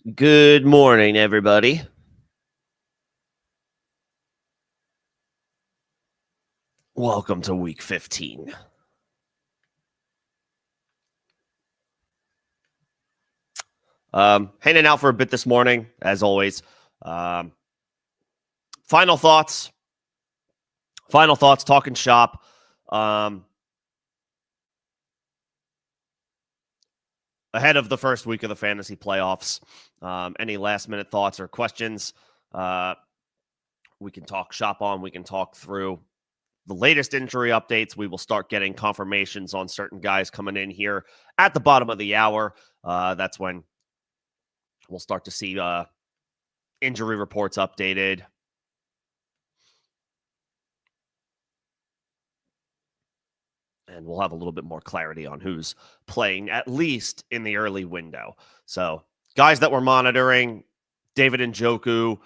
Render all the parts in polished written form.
Good morning, everybody. Welcome to week 15. Hanging out for a bit this morning, as always. Final thoughts, talking shop. Ahead of the first week of the fantasy playoffs. Any last minute thoughts or questions we can talk shop on. We can talk through the latest injury updates. We will start getting confirmations on certain guys coming in here at the bottom of the hour. That's when we'll start to see injury reports updated. And we'll have a little bit more clarity on who's playing, at least in the early window. So guys that we're monitoring, David Njoku,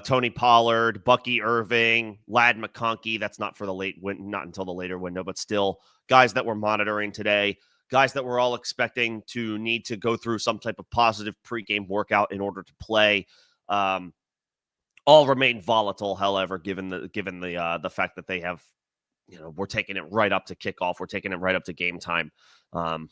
Tony Pollard, Bucky Irving, Ladd McConkey. That's not for the not until the later window, but still guys that we're monitoring today, guys that we're all expecting to need to go through some type of positive pregame workout in order to play. All remain volatile, however, given the fact that they have, we're taking it right up to kickoff. We're taking it right up to game time. And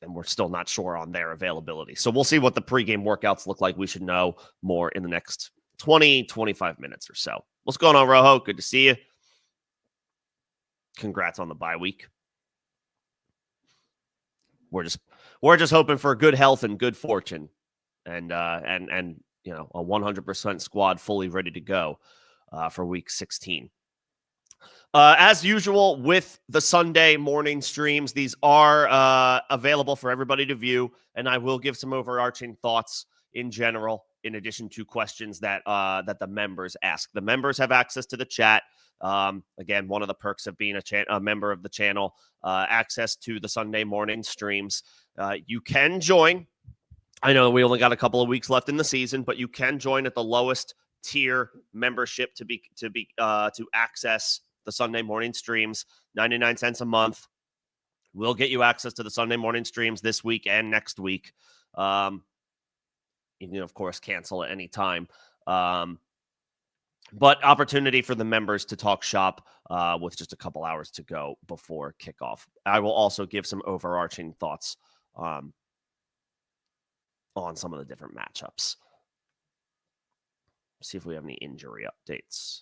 we're still not sure on their availability. So we'll see what the pregame workouts look like. We should know more in the next 20, 25 minutes or so. What's going on, Rojo? Good to see you. Congrats on the bye week. We're just hoping for good health and good fortune and a 100% squad fully ready to go for week 16. As usual with the Sunday morning streams, these are available for everybody to view, and I will give some overarching thoughts in general, in addition to questions that the members ask. The members have access to the chat. Again, one of the perks of being a member of the channel, access to the Sunday morning streams. You can join. I know we only got a couple of weeks left in the season, but you can join at the lowest tier membership to access the Sunday morning streams. 99 cents a month will get you access to the Sunday morning streams this week and next week. You can, of course, cancel at any time. But opportunity for the members to talk shop with just a couple hours to go before kickoff. I will also give some overarching thoughts on some of the different matchups. See if we have any injury updates.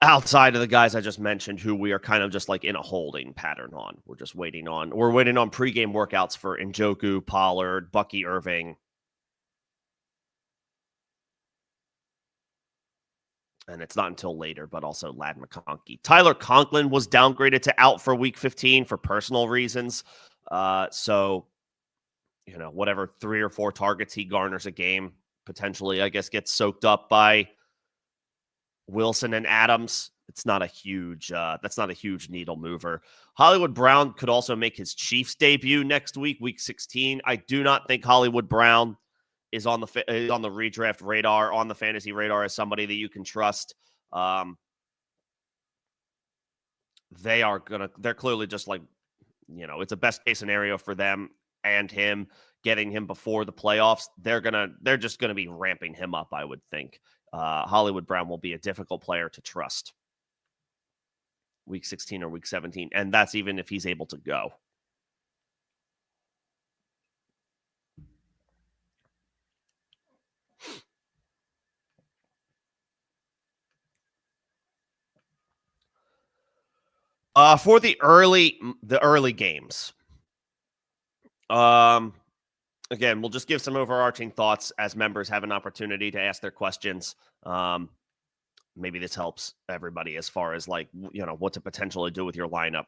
Outside of the guys I just mentioned, who we are kind of just like in a holding pattern on. We're waiting on pregame workouts for Njoku, Pollard, Bucky Irving. And it's not until later, but also Ladd McConkey. Tyler Conklin was downgraded to out for week 15 for personal reasons. So, whatever 3 or 4 targets he garners a game, potentially, I guess, gets soaked up by Wilson and Adams. It's not a huge that's not a huge needle mover. Hollywood Brown could also make his Chiefs debut next week, week 16. I do not think Hollywood Brown is on the redraft radar, on the fantasy radar, as somebody that you can trust. They're clearly just like, it's a best case scenario for them and him, getting him before the playoffs. They're just gonna be ramping him up, I would think. Hollywood Brown will be a difficult player to trust week 16 or week 17, and that's even if he's able to go. For the early games, again, we'll just give some overarching thoughts as members have an opportunity to ask their questions. Maybe this helps everybody as far as what to potentially do with your lineup.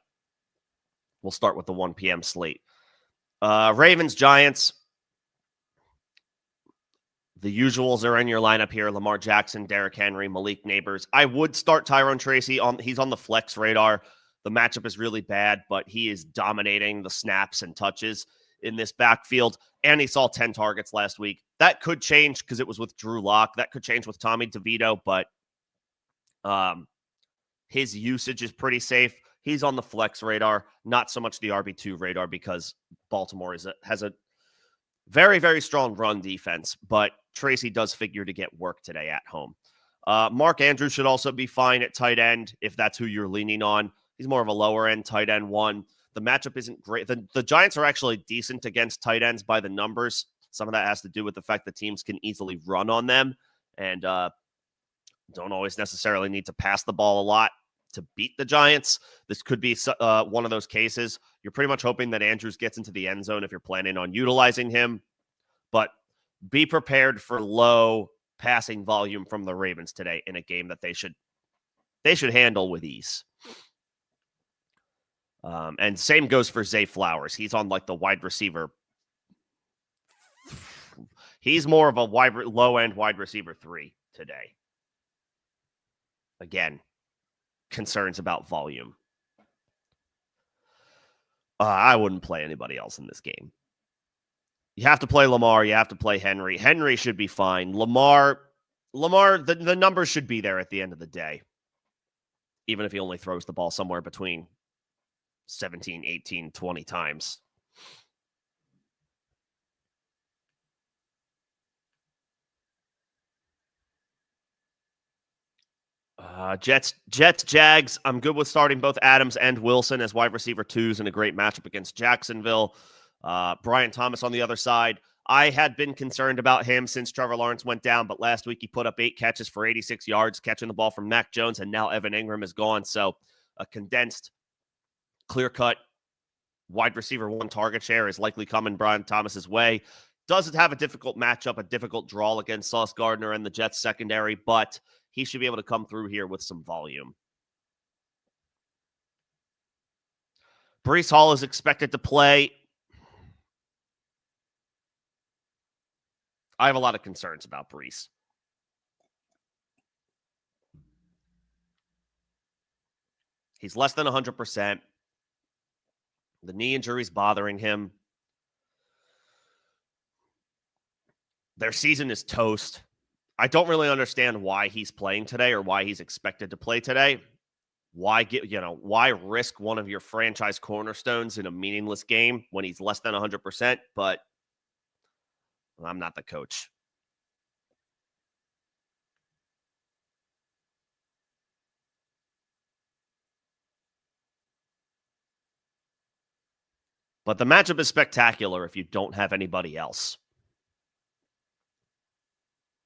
We'll start with the 1 p.m. slate. Ravens, Giants. The usuals are in your lineup here. Lamar Jackson, Derrick Henry, Malik Neighbors. I would start Tyrone Tracy. He's on the flex radar. The matchup is really bad, but he is dominating the snaps and touches in this backfield. And he saw 10 targets last week. That could change because it was with Drew Lock. That could change with Tommy DeVito, but his usage is pretty safe. He's on the flex radar, not so much the RB2 radar, because Baltimore has a very, very strong run defense, but Tracy does figure to get work today at home. Mark Andrews should also be fine at tight end if that's who you're leaning on. He's more of a lower end tight end one. The matchup isn't great. The Giants are actually decent against tight ends by the numbers. Some of that has to do with the fact that teams can easily run on them and don't always necessarily need to pass the ball a lot to beat the Giants. This could be one of those cases. You're pretty much hoping that Andrews gets into the end zone if you're planning on utilizing him, but be prepared for low passing volume from the Ravens today in a game that they should handle with ease. And same goes for Zay Flowers. He's on like the wide receiver. He's more of a low-end wide receiver 3 today. Again, concerns about volume. I wouldn't play anybody else in this game. You have to play Lamar. You have to play Henry. Henry should be fine. Lamar, the numbers should be there at the end of the day, even if he only throws the ball somewhere between 17, 18, 20 times. Jets, Jags. I'm good with starting both Adams and Wilson as wide receiver 2s in a great matchup against Jacksonville. Brian Thomas on the other side. I had been concerned about him since Trevor Lawrence went down, but last week he put up 8 catches for 86 yards, catching the ball from Mac Jones, and now Evan Ingram is gone. So a condensed, clear-cut wide receiver 1 target share is likely coming Brian Thomas's way. Does have a difficult matchup, a difficult draw against Sauce Gardner and the Jets secondary, but he should be able to come through here with some volume. Breece Hall is expected to play. I have a lot of concerns about Breece. He's less than 100%. The knee injury is bothering him. Their season is toast. I don't really understand why he's playing today or why he's expected to play today. Why risk one of your franchise cornerstones in a meaningless game when he's less than 100%? But I'm not the coach. But the matchup is spectacular if you don't have anybody else.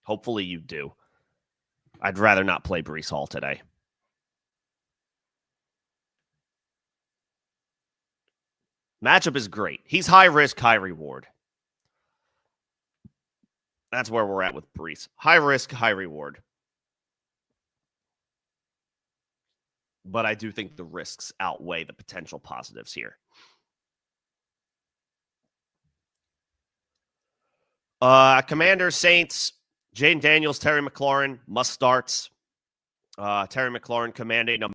Hopefully you do. I'd rather not play Breece Hall today. Matchup is great. He's high risk, high reward. That's where we're at with Breece. High risk, high reward. But I do think the risks outweigh the potential positives here. Commanders, Saints, Jane Daniels, Terry McLaurin, must starts. Terry McLaurin commanding a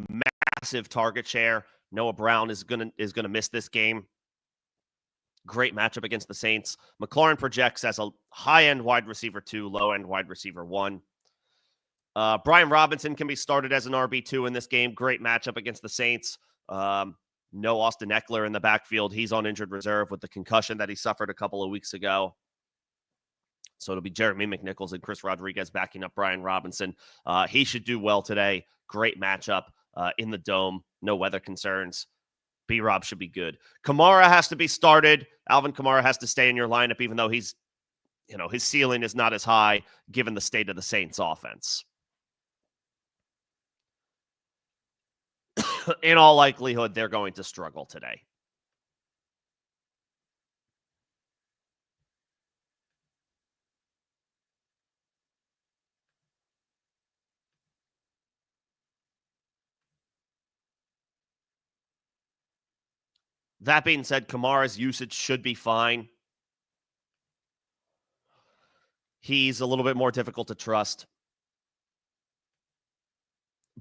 massive target share. Noah Brown is gonna miss this game. Great matchup against the Saints. McLaurin projects as a high-end wide receiver 2, low-end wide receiver 1. Brian Robinson can be started as an RB2 in this game. Great matchup against the Saints. No Austin Eckler in the backfield. He's on injured reserve with the concussion that he suffered a couple of weeks ago. So it'll be Jeremy McNichols and Chris Rodriguez backing up Brian Robinson. He should do well today. Great matchup in the Dome. No weather concerns. B-Rob should be good. Kamara has to be started. Alvin Kamara has to stay in your lineup, even though his ceiling is not as high given the state of the Saints offense. In all likelihood, they're going to struggle today. That being said, Kamara's usage should be fine. He's a little bit more difficult to trust.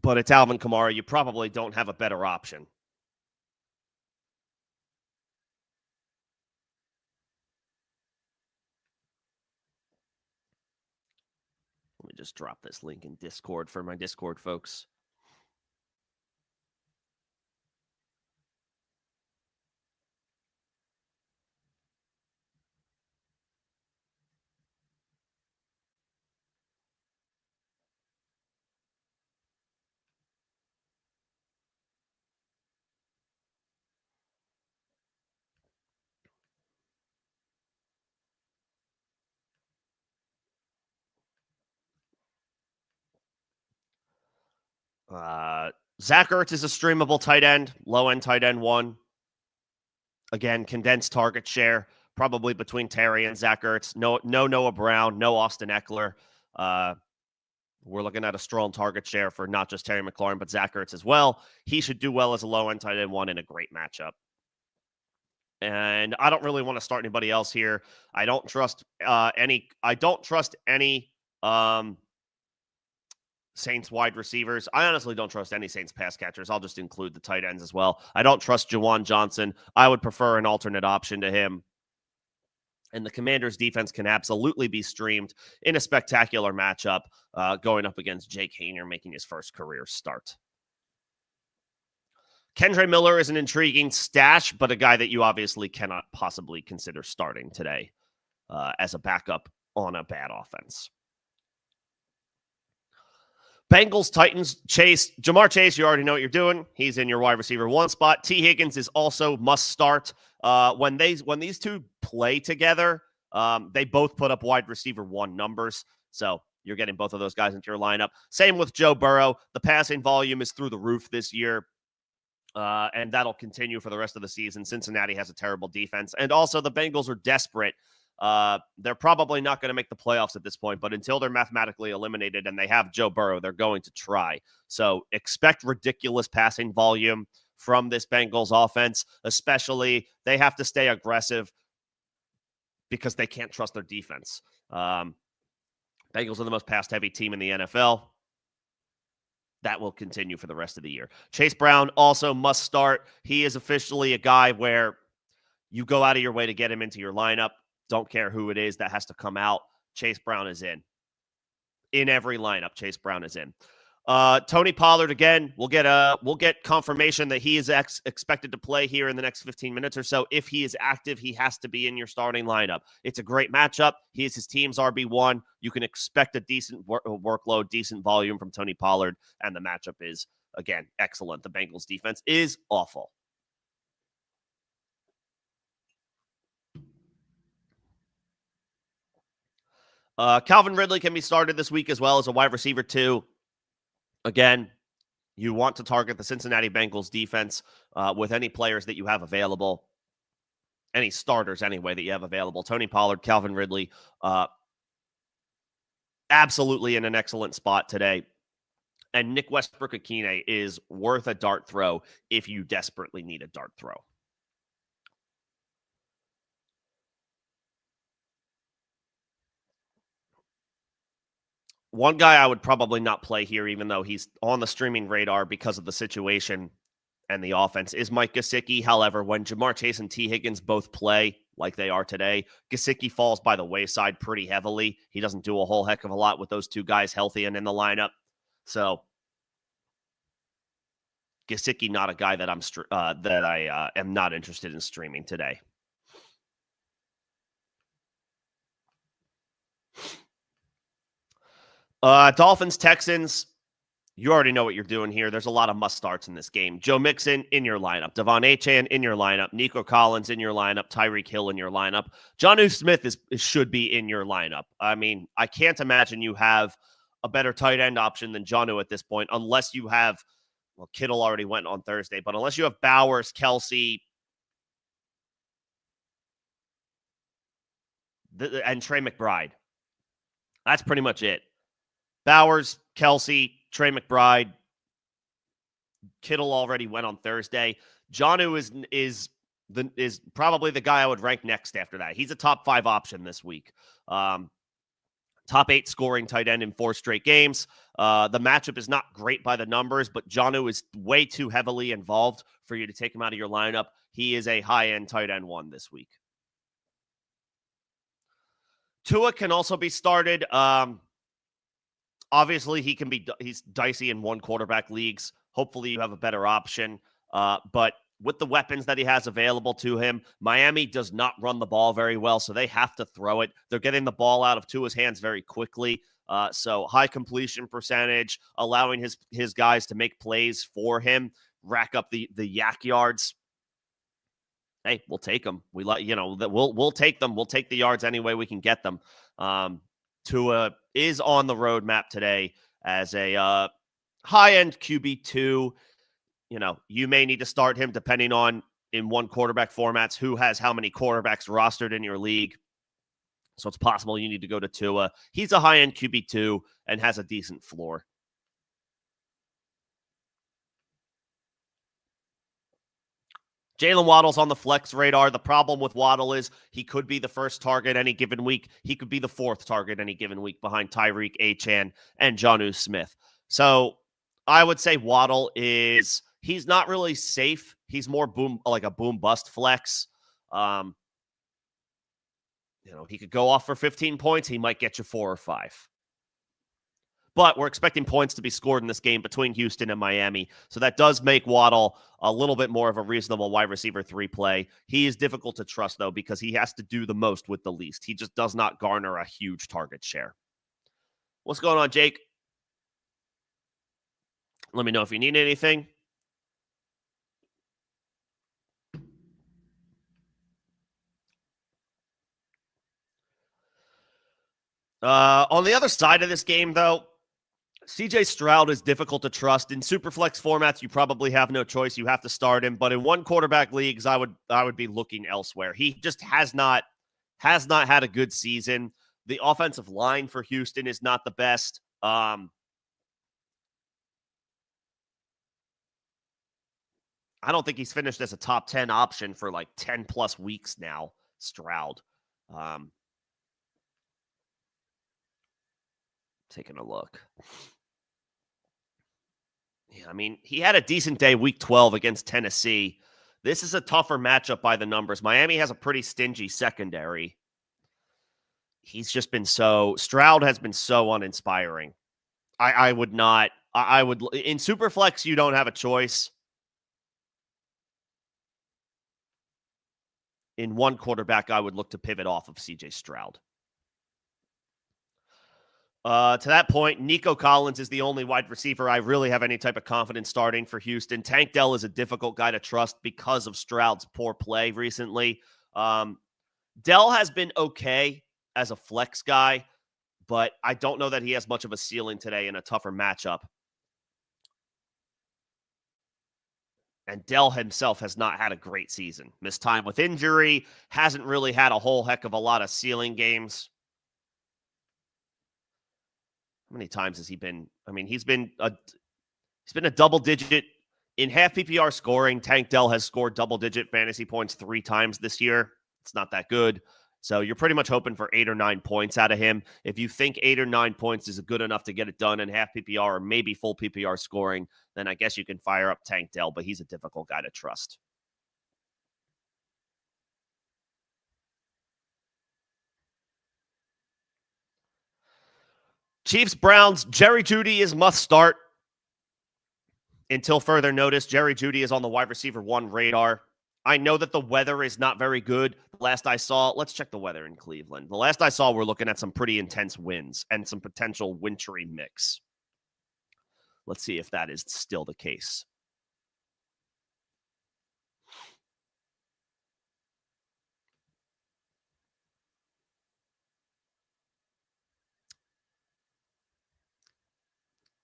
But it's Alvin Kamara. You probably don't have a better option. Let me just drop this link in Discord for my Discord folks. Zach Ertz is a streamable tight end, low-end tight end one. Again, condensed target share, probably between Terry and Zach Ertz. No Noah Brown, no Austin Eckler. We're looking at a strong target share for not just Terry McLaurin, but Zach Ertz as well. He should do well as a low-end tight end one in a great matchup. And I don't really want to start anybody else here. I don't trust any Saints wide receivers. I honestly don't trust any Saints pass catchers. I'll just include the tight ends as well. I don't trust Juwan Johnson. I would prefer an alternate option to him. And the Commanders' defense can absolutely be streamed in a spectacular matchup going up against Jake Hayner making his first career start. Kendre Miller is an intriguing stash, but a guy that you obviously cannot possibly consider starting today as a backup on a bad offense. Bengals, Titans, Chase. Jamar Chase, you already know what you're doing. He's in your wide receiver one spot. T. Higgins is also must start. When these two play together, they both put up wide receiver one numbers. So you're getting both of those guys into your lineup. Same with Joe Burrow. The passing volume is through the roof this year. And that'll continue for the rest of the season. Cincinnati has a terrible defense. And also the Bengals are desperate. They're probably not going to make the playoffs at this point, but until they're mathematically eliminated and they have Joe Burrow, they're going to try. So expect ridiculous passing volume from this Bengals offense, especially they have to stay aggressive because they can't trust their defense. Bengals are the most pass-heavy team in the NFL. That will continue for the rest of the year. Chase Brown also must start. He is officially a guy where you go out of your way to get him into your lineup. Don't care who it is that has to come out. Chase Brown is in. In every lineup, Chase Brown is in. Tony Pollard, again, we'll get confirmation that he is expected to play here in the next 15 minutes or so. If he is active, he has to be in your starting lineup. It's a great matchup. He is his team's RB1. You can expect a decent workload, decent volume from Tony Pollard, and the matchup is, again, excellent. The Bengals defense is awful. Calvin Ridley can be started this week as well as a wide receiver too. Again, you want to target the Cincinnati Bengals defense with any players that you have available, any starters anyway that you have available. Tony Pollard, Calvin Ridley, absolutely in an excellent spot today. And Nick Westbrook-Akine is worth a dart throw if you desperately need a dart throw. One guy I would probably not play here, even though he's on the streaming radar because of the situation and the offense, is Mike Gesicki. However, when Jamar Chase and T. Higgins both play like they are today, Gesicki falls by the wayside pretty heavily. He doesn't do a whole heck of a lot with those two guys healthy and in the lineup. So Gesicki, not a guy that I am not interested in streaming today. Dolphins, Texans, you already know what you're doing here. There's a lot of must starts in this game. Joe Mixon in your lineup. Devon Achane in your lineup. Nico Collins in your lineup. Tyreek Hill in your lineup. Jonnu Smith should be in your lineup. I mean, I can't imagine you have a better tight end option than Jonnu at this point, unless you have, well, Kittle already went on Thursday, but unless you have Bowers, Kelsey, and Trey McBride. That's pretty much it. Bowers, Kelsey, Trey McBride, Kittle already went on Thursday. Jonnu is probably the guy I would rank next after that. He's a top 5 option this week. Top 8 scoring tight end in 4 straight games. The matchup is not great by the numbers, but Jonnu is way too heavily involved for you to take him out of your lineup. He is a high-end tight end 1 this week. Tua can also be started. Obviously, he's dicey in one quarterback leagues. Hopefully, you have a better option. But with the weapons that he has available to him, Miami does not run the ball very well, so they have to throw it. They're getting the ball out of Tua's hands very quickly. So high completion percentage, allowing his guys to make plays for him, rack up the yak yards. Hey, we'll take them. We'll take them. We'll take the yards any way we can get them. Tua is on the roadmap today as a high-end QB2. You may need to start him depending on in one quarterback formats who has how many quarterbacks rostered in your league. So it's possible you need to go to Tua. He's a high-end QB2 and has a decent floor. Jalen Waddle's on the flex radar. The problem with Waddle is he could be the first target any given week. He could be the fourth target any given week behind Tyreek, Achane, and Jonnu Smith. So I would say Waddle he's not really safe. He's more like a boom bust flex. He could go off for 15 points. He might get you 4 or 5. But we're expecting points to be scored in this game between Houston and Miami. So that does make Waddle a little bit more of a reasonable wide receiver 3 play. He is difficult to trust, though, because he has to do the most with the least. He just does not garner a huge target share. What's going on, Jake? Let me know if you need anything. On the other side of this game, though, CJ Stroud is difficult to trust. In superflex formats, you probably have no choice. You have to start him. But in one quarterback leagues, I would be looking elsewhere. He just has not had a good season. The offensive line for Houston is not the best. I don't think he's finished as a top 10 option for like 10 plus weeks now, Stroud. Taking a look. Yeah, I mean, he had a decent day week 12 against Tennessee. This is a tougher matchup by the numbers. Miami has a pretty stingy secondary. Stroud has been so uninspiring. I would in Superflex, you don't have a choice. In one quarterback, I would look to pivot off of CJ Stroud. To that point, Nico Collins is the only wide receiver I really have any type of confidence starting for Houston. Tank Dell is a difficult guy to trust because of Stroud's poor play recently. Dell has been okay as a flex guy, but I don't know that he has much of a ceiling today in a tougher matchup. And Dell himself has not had a great season. Missed time with injury, hasn't really had a whole heck of a lot of ceiling games. How many times has he been? I mean, he's been a double digit in half PPR scoring. Tank Dell has scored double digit fantasy points 3 times this year. It's not that good. So you're pretty much hoping for 8 or 9 points out of him. If you think 8 or 9 points is good enough to get it done in half PPR or maybe full PPR scoring, then I guess you can fire up Tank Dell, but he's a difficult guy to trust. Chiefs, Browns, Jerry Jeudy is must start. Until further notice, Jerry Jeudy is on the wide receiver 1 radar. I know that the weather is not very good. The last I saw, let's check the weather in Cleveland. The last I saw, we're looking at some pretty intense winds and some potential wintry mix. Let's see if that is still the case.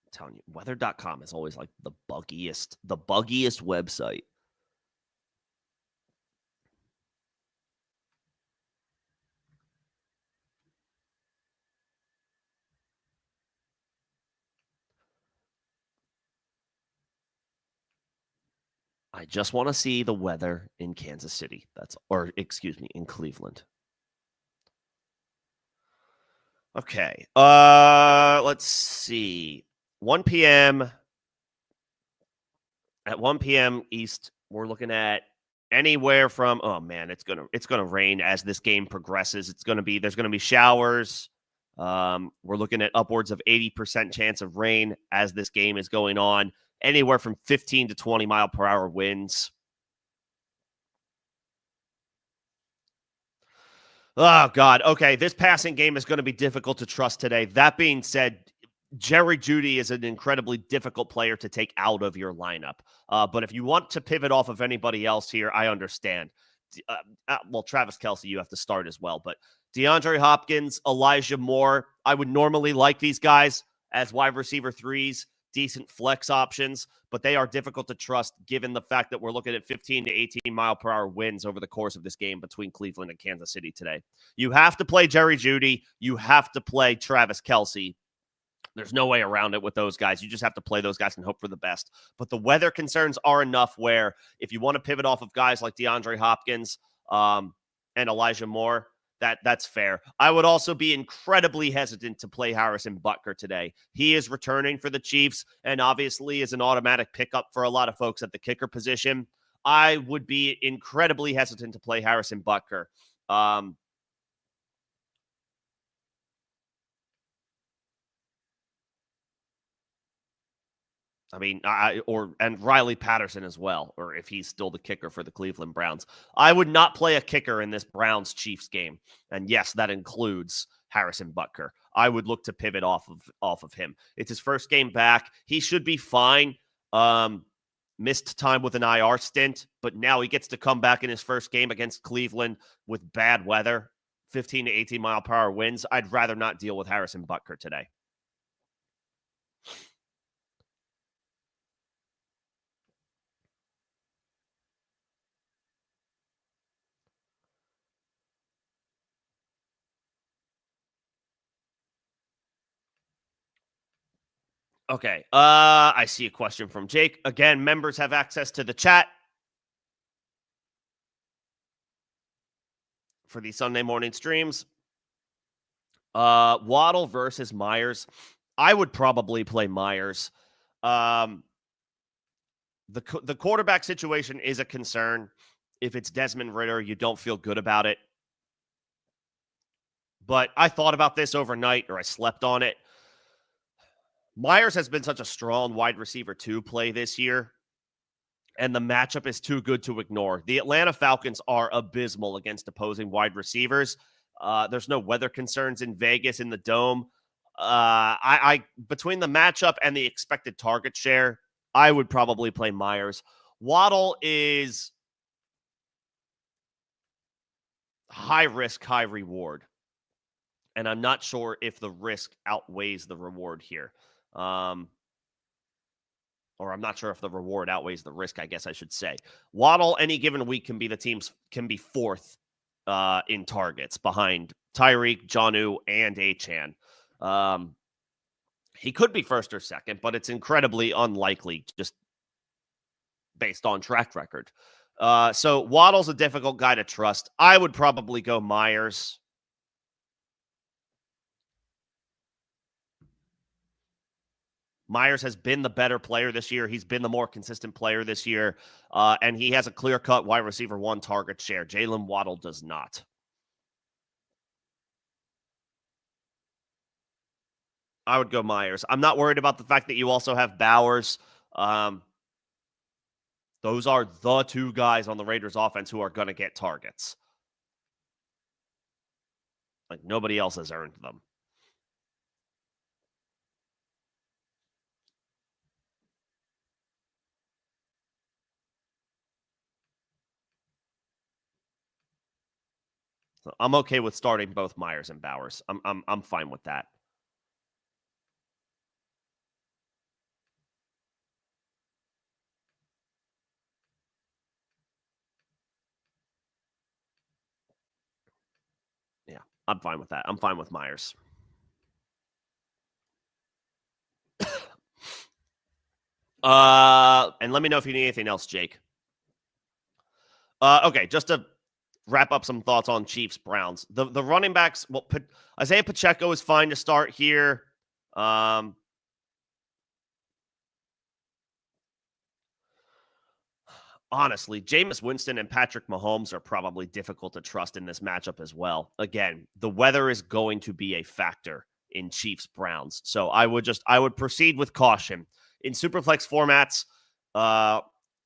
I'm telling you, weather.com is always like the buggiest website. I just want to see the weather in Kansas City. In Cleveland. Okay. Let's see. 1 p.m. At 1 p.m. East, we're looking at anywhere from it's gonna rain as this game progresses. There's gonna be showers. We're looking at upwards of 80% chance of rain as this game is going on. Anywhere from 15 to 20 mile per hour winds. Oh, God. Okay, this passing game is going to be difficult to trust today. That being said, Jerry Jeudy is an incredibly difficult player to take out of your lineup. But if you want to pivot off of anybody else here, I understand. Travis Kelce, you have to start as well. But DeAndre Hopkins, Elijah Moore, I would normally like these guys as wide receiver 3s. decent flex options, but they are difficult to trust given the fact that we're looking at 15 to 18 mile per hour winds over the course of this game between Cleveland and Kansas City today. You have to play Jerry Jeudy. You have to play Travis Kelce. There's no way around it with those guys. You just have to play those guys and hope for the best. But the weather concerns are enough where if you want to pivot off of guys like DeAndre Hopkins and Elijah Moore, that's fair. I would also be incredibly hesitant to play Harrison Butker today. He is returning for the Chiefs and obviously is an automatic pickup for a lot of folks at the kicker position. I would be incredibly hesitant to play Harrison Butker. And Riley Patterson as well, or if he's still the kicker for the Cleveland Browns. I would not play a kicker in this Browns-Chiefs game. And yes, that includes Harrison Butker. I would look to pivot off of him. It's his first game back. He should be fine. Missed time with an IR stint, but now he gets to come back in his first game against Cleveland with bad weather, 15 to 18 mile per hour winds. I'd rather not deal with Harrison Butker today. Okay. I see a question from Jake. Again, members have access to the chat for the Sunday morning streams. Waddle versus Myers. I would probably play Myers. The quarterback situation is a concern. If it's Desmond Ridder, you don't feel good about it. But I thought about this overnight, or I slept on it. Myers has been such a strong wide receiver 2 play this year, and the matchup is too good to ignore. The Atlanta Falcons are abysmal against opposing wide receivers. There's no weather concerns in Vegas in the Dome. I between the matchup and the expected target share, I would probably play Myers. Waddle is high risk, high reward. And I'm not sure if the risk outweighs the reward here. Or I'm not sure if the reward outweighs the risk, I guess I should say. Waddle, any given week, can be fourth in targets behind Tyreek, Jonnu, and Achane. He could be first or second, but it's incredibly unlikely just based on track record. So Waddle's a difficult guy to trust. I would probably go Myers. Myers has been the better player this year. He's been the more consistent player this year. And he has a clear-cut wide receiver 1 target share. Jalen Waddle does not. I would go Myers. I'm not worried about the fact that you also have Bowers. Those are the 2 guys on the Raiders offense who are going to get targets. Like, nobody else has earned them. So I'm okay with starting both Myers and Bowers. I'm fine with that. Yeah, I'm fine with that. I'm fine with Myers. And let me know if you need anything else, Jake. Okay, just to wrap up some thoughts on Chiefs Browns. The running backs, well, Isaiah Pacheco is fine to start here. Honestly, Jameis Winston and Patrick Mahomes are probably difficult to trust in this matchup as well. Again, the weather is going to be a factor in Chiefs Browns. So I would proceed with caution. In Superflex formats,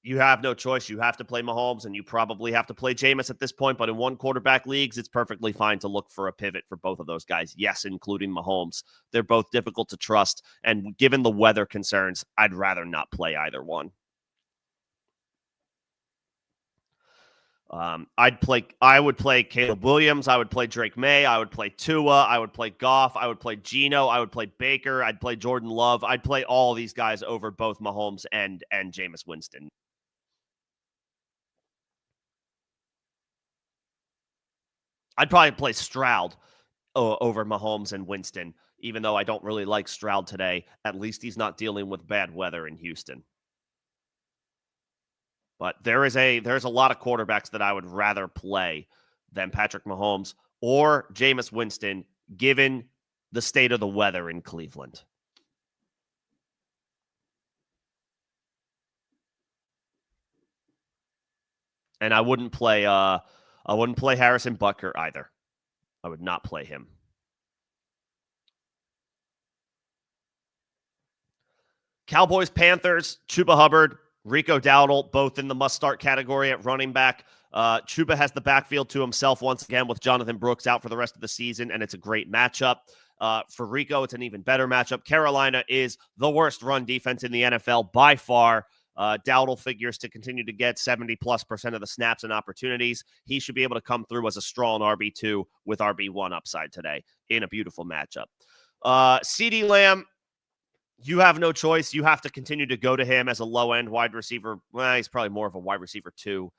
you have no choice. You have to play Mahomes, and you probably have to play Jameis at this point. But in 1 quarterback leagues, it's perfectly fine to look for a pivot for both of those guys. Yes, including Mahomes. They're both difficult to trust. And given the weather concerns, I'd rather not play either one. I would play Caleb Williams. I would play Drake May. I would play Tua. I would play Goff. I would play Geno. I would play Baker. I'd play Jordan Love. I'd play all these guys over both Mahomes and Jameis Winston. I'd probably play Stroud over Mahomes and Winston, even though I don't really like Stroud today. At least he's not dealing with bad weather in Houston. But there's a lot of quarterbacks that I would rather play than Patrick Mahomes or Jameis Winston, given the state of the weather in Cleveland. And I wouldn't play Harrison Butker either. I would not play him. Cowboys, Panthers, Chuba Hubbard, Rico Dowdle, both in the must-start category at running back. Chuba has the backfield to himself once again with Jonathan Brooks out for the rest of the season, and it's a great matchup. For Rico, it's an even better matchup. Carolina is the worst run defense in the NFL by far. Dowdle figures to continue to get 70+% of the snaps and opportunities. He should be able to come through as a strong RB2 with RB1 upside today in a beautiful matchup. CeeDee Lamb, you have no choice. You have to continue to go to him as a low-end wide receiver. Well, he's probably more of a wide receiver 2,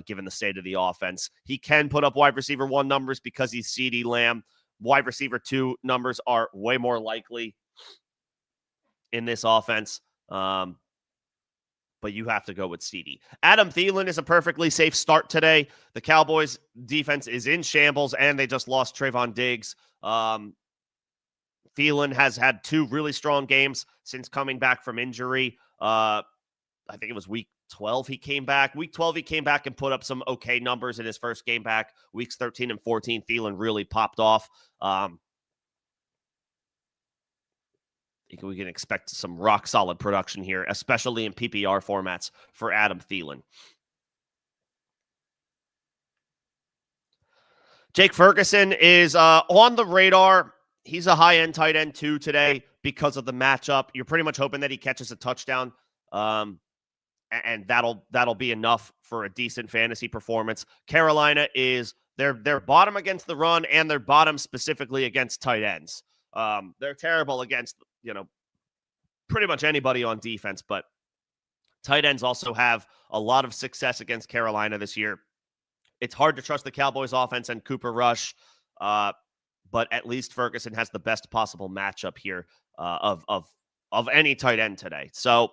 given the state of the offense. He can put up wide receiver 1 numbers because he's CeeDee Lamb. Wide receiver 2 numbers are way more likely in this offense. But you have to go with CeeDee. Adam Thielen is a perfectly safe start today. The Cowboys defense is in shambles, and they just lost Trayvon Diggs. Thielen has had 2 really strong games since coming back from injury. I think it was week 12 he came back. Week 12 he came back and put up some okay numbers in his first game back. Weeks 13 and 14, Thielen really popped off. We can expect some rock-solid production here, especially in PPR formats for Adam Thielen. Jake Ferguson is on the radar. He's a high-end tight end, too, today because of the matchup. You're pretty much hoping that he catches a touchdown, and that'll be enough for a decent fantasy performance. Carolina is they're bottom against the run, and they're bottom specifically against tight ends. They're terrible against, pretty much anybody on defense, but tight ends also have a lot of success against Carolina this year. It's hard to trust the Cowboys offense and Cooper Rush, but at least Ferguson has the best possible matchup here of any tight end today. So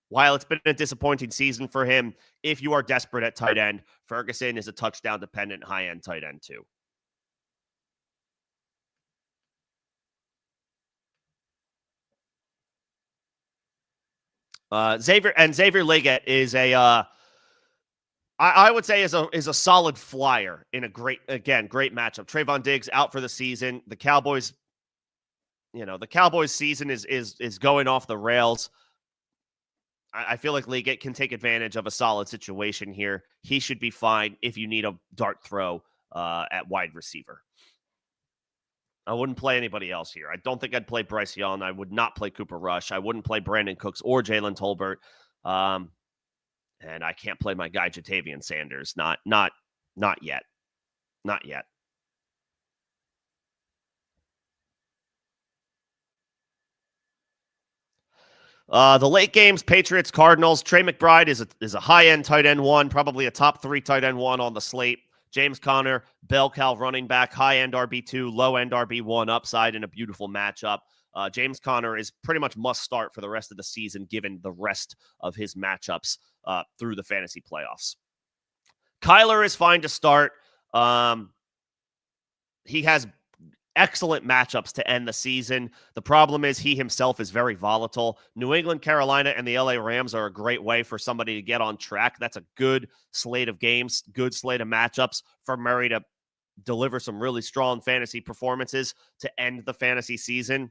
while it's been a disappointing season for him, if you are desperate at tight end, Ferguson is a touchdown-dependent high-end tight end too. Xavier Legette is I would say is a solid flyer in a great matchup. Trayvon Diggs out for the season. The Cowboys season is going off the rails. I feel like Legette can take advantage of a solid situation here. He should be fine if you need a dart throw at wide receiver. I wouldn't play anybody else here. I don't think I'd play Bryce Young. I would not play Cooper Rush. I wouldn't play Brandon Cooks or Jalen Tolbert. And I can't play my guy Jatavian Sanders. Not yet. Not yet. The late games, Patriots, Cardinals. Trey McBride is a high-end tight end 1, probably a top 3 tight end 1 on the slate. James Conner, bell cow running back, high-end RB2, low-end RB1 upside in a beautiful matchup. James Conner is pretty much must start for the rest of the season, given the rest of his matchups through the fantasy playoffs. Kyler is fine to start. He has excellent matchups to end the season. The problem is he himself is very volatile. New England, Carolina, and the LA Rams are a great way for somebody to get on track. That's a good slate of games, good slate of matchups for Murray to deliver some really strong fantasy performances to end the fantasy season.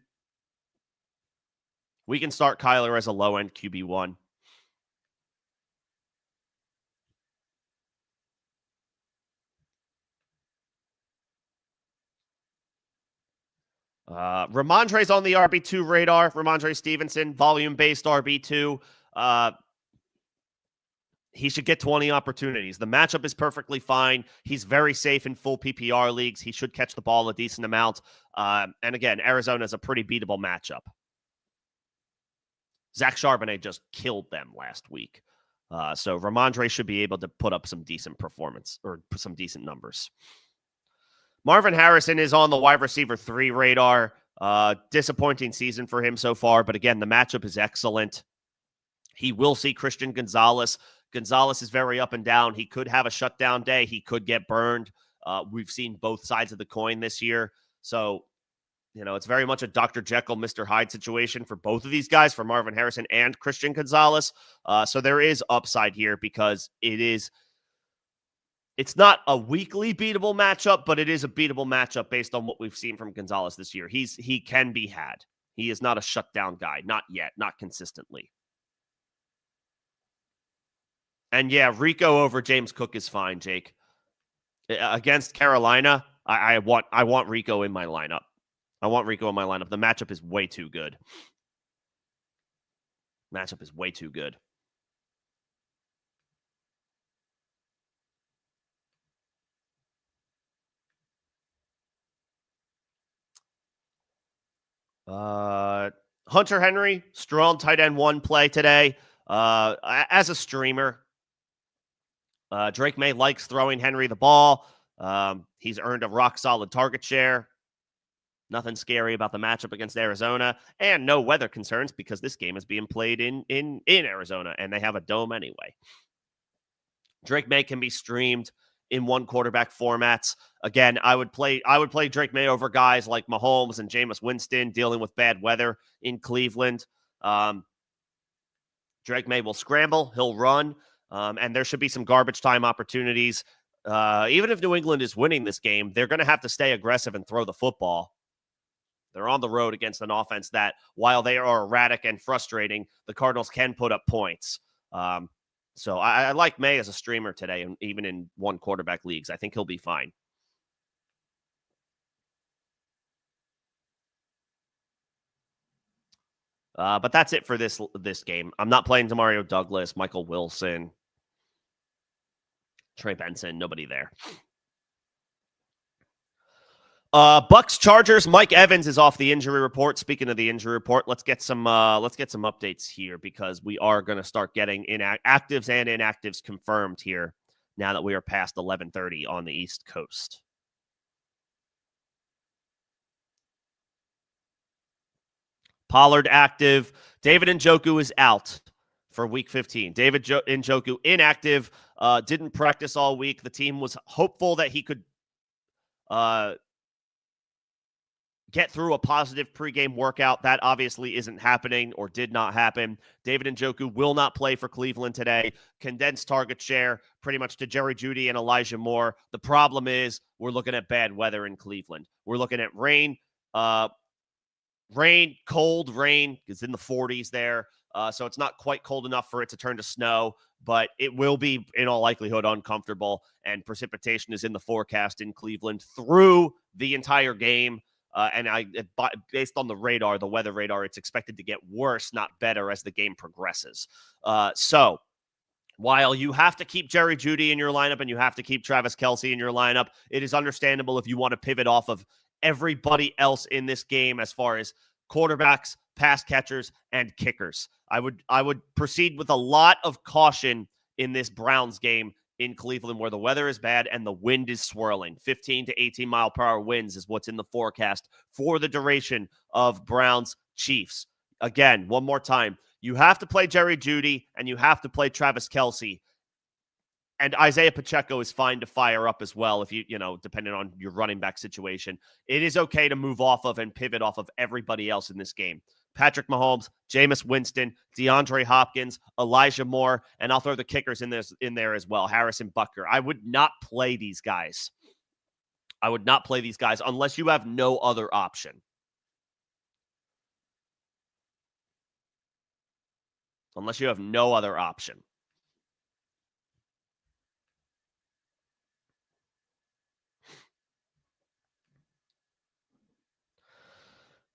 We can start Kyler as a low-end QB1. Ramondre's on the RB2 radar. Ramondre Stevenson, volume-based RB2. he should get 20 opportunities. The matchup is perfectly fine. He's very safe in full PPR leagues. He should catch the ball a decent amount. And again, Arizona is a pretty beatable matchup. Zach Charbonnet just killed them last week. So Ramondre should be able to put up some decent performance or some decent numbers. Marvin Harrison is on the wide receiver 3 radar. Disappointing season for him so far, but again, the matchup is excellent. He will see Christian Gonzalez. Gonzalez is very up and down. He could have a shutdown day. He could get burned. We've seen both sides of the coin this year. So, it's very much a Dr. Jekyll, Mr. Hyde situation for both of these guys, for Marvin Harrison and Christian Gonzalez. So there is upside here because it's not a weekly beatable matchup, but it is a beatable matchup based on what we've seen from Gonzalez this year. He can be had. He is not a shutdown guy. Not yet. Not consistently. And yeah, Rico over James Cook is fine, Jake. Against Carolina, I want Rico in my lineup. I want Rico in my lineup. The matchup is way too good. Matchup is way too good. Hunter Henry, strong tight end 1 play today. As a streamer, Drake May likes throwing Henry the ball. He's earned a rock-solid target share. Nothing scary about the matchup against Arizona, and no weather concerns because this game is being played in Arizona, and they have a dome anyway. Drake May can be streamed in 1 quarterback formats. Again, I would play Drake May over guys like Mahomes and Jameis Winston dealing with bad weather in Cleveland. Drake May will scramble, he'll run, and there should be some garbage time opportunities. Even if New England is winning this game, they're going to have to stay aggressive and throw the football. They're on the road against an offense that, while they are erratic and frustrating, the Cardinals can put up points. So I like May as a streamer today, and even in 1 quarterback leagues. I think he'll be fine. But that's it for this game. I'm not playing Demario Douglas, Michael Wilson, Trey Benson, nobody there. Bucks Chargers. Mike Evans is off the injury report. Speaking of the injury report, let's get some updates here because we are going to start getting actives and inactives confirmed here now that we are past 11:30 on the East Coast. Pollard active. David Njoku is out for Week 15. David Njoku inactive. Didn't practice all week. The team was hopeful that he could get through a positive pregame workout. That obviously isn't happening or did not happen. David Njoku will not play for Cleveland today. Condensed target share pretty much to Jerry Jeudy and Elijah Moore. The problem is we're looking at bad weather in Cleveland. We're looking at rain, cold rain. It's in the 40s there. So it's not quite cold enough for it to turn to snow, but it will be, in all likelihood, uncomfortable. And precipitation is in the forecast in Cleveland through the entire game. And based on the weather radar, it's expected to get worse, not better, as the game progresses. So while you have to keep Jerry Jeudy in your lineup and you have to keep Travis Kelce in your lineup, it is understandable if you want to pivot off of everybody else in this game as far as quarterbacks, pass catchers, and kickers. I would proceed with a lot of caution in this Browns game in Cleveland, where the weather is bad and the wind is swirling. 15 to 18 mile per hour winds is what's in the forecast for the duration of Browns Chiefs. Again, one more time, you have to play Jerry Jeudy and you have to play Travis Kelce. And Isaiah Pacheco is fine to fire up as well if you depending on your running back situation. It is okay to move off of and pivot off of everybody else in this game. Patrick Mahomes, Jameis Winston, DeAndre Hopkins, Elijah Moore, and I'll throw the kickers in there as well. Harrison Butker. I would not play these guys. I would not play these guys unless you have no other option. Unless you have no other option.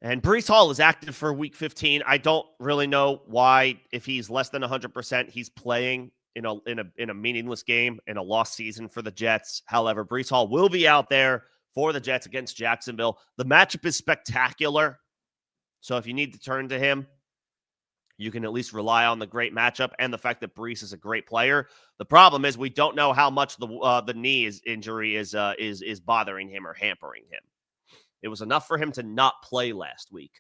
And Breece Hall is active for Week 15. I don't really know why, if he's less than 100%, he's playing in a meaningless game in a lost season for the Jets. However, Breece Hall will be out there for the Jets against Jacksonville. The matchup is spectacular, so if you need to turn to him, you can at least rely on the great matchup and the fact that Breece is a great player. The problem is we don't know how much the knee injury is bothering him or hampering him. It was enough for him to not play last week,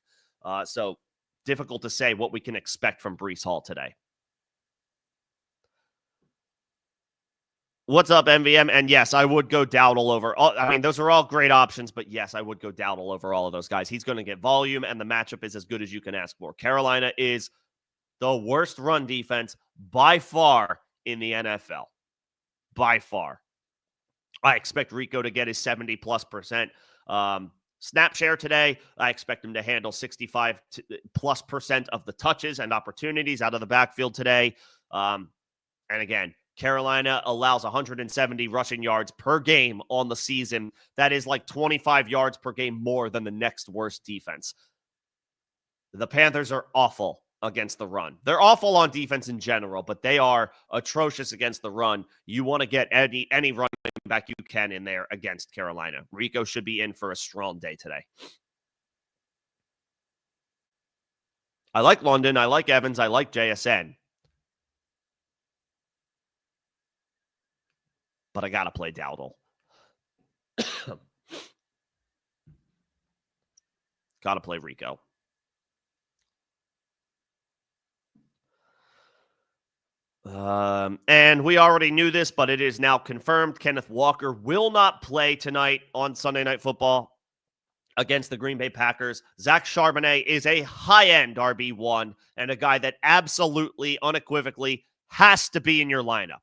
so difficult to say what we can expect from Breece Hall today. What's up, MVM? And yes, I would go Dowdle over. Those are all great options, but yes, I would go Dowdle over all of those guys. He's going to get volume, and the matchup is as good as you can ask for. Carolina is the worst run defense by far in the NFL. By far. I expect Rico to get his 70+% snap share today. I expect him to handle 65+% of the touches and opportunities out of the backfield today. And again, Carolina allows 170 rushing yards per game on the season. That is like 25 yards per game more than the next worst defense. The Panthers are awful against the run. They're awful on defense in general, but they are atrocious against the run. You want to get any running back you can in there against Carolina. Rico should be in for a strong day today. I like London. I like Evans. I like JSN. But I got to play Dowdle. Got to play Rico. And we already knew this, but it is now confirmed. Kenneth Walker will not play tonight on Sunday Night Football against the Green Bay Packers. Zach Charbonnet is a high-end RB1 and a guy that absolutely, unequivocally has to be in your lineup.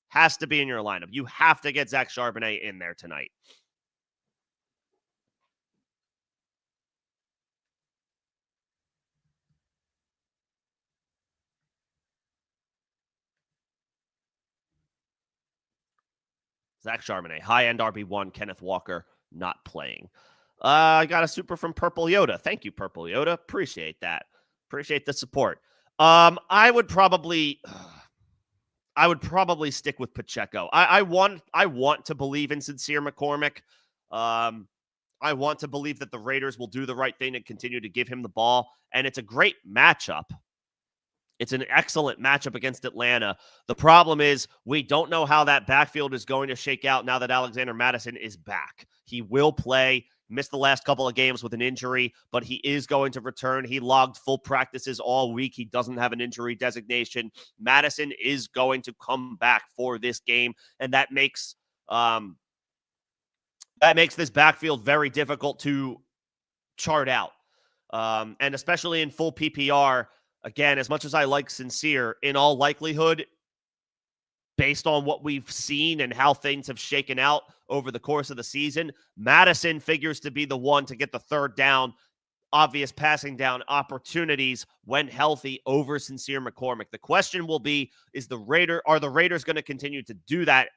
Has to be in your lineup. You have to get Zach Charbonnet in there tonight. Zach Charbonnet, high-end RB1, Kenneth Walker not playing. I got a super from Purple Yoda. Thank you, Purple Yoda. Appreciate that. Appreciate the support. I would probably stick with Pacheco. I want to believe in Sincere McCormick. I want to believe that the Raiders will do the right thing and continue to give him the ball. And it's a great matchup. It's an excellent matchup against Atlanta. The problem is we don't know how that backfield is going to shake out now that Alexander Mattison is back. He will play. Missed the last couple of games with an injury, but he is going to return. He logged full practices all week. He doesn't have an injury designation. Mattison is going to come back for this game, and that makes this backfield very difficult to chart out. And especially in full PPR, again, as much as I like Sincere, in all likelihood, based on what we've seen and how things have shaken out over the course of the season, Mattison figures to be the one to get the third down, obvious passing down opportunities when healthy over Sincere McCormick. The question will be, are the Raiders going to continue to do that?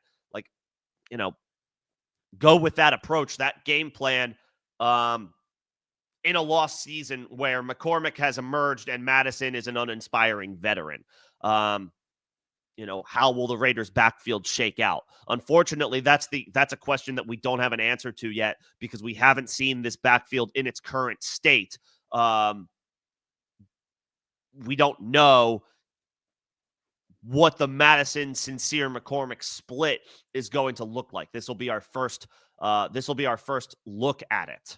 Go with that approach, that game plan, in a lost season where McCormick has emerged and Mattison is an uninspiring veteran. How will the Raiders' backfield shake out? Unfortunately, that's a question that we don't have an answer to yet because we haven't seen this backfield in its current state. We don't know what the Mattison, Sincere, McCormick split is going to look like. This will be our first look at it.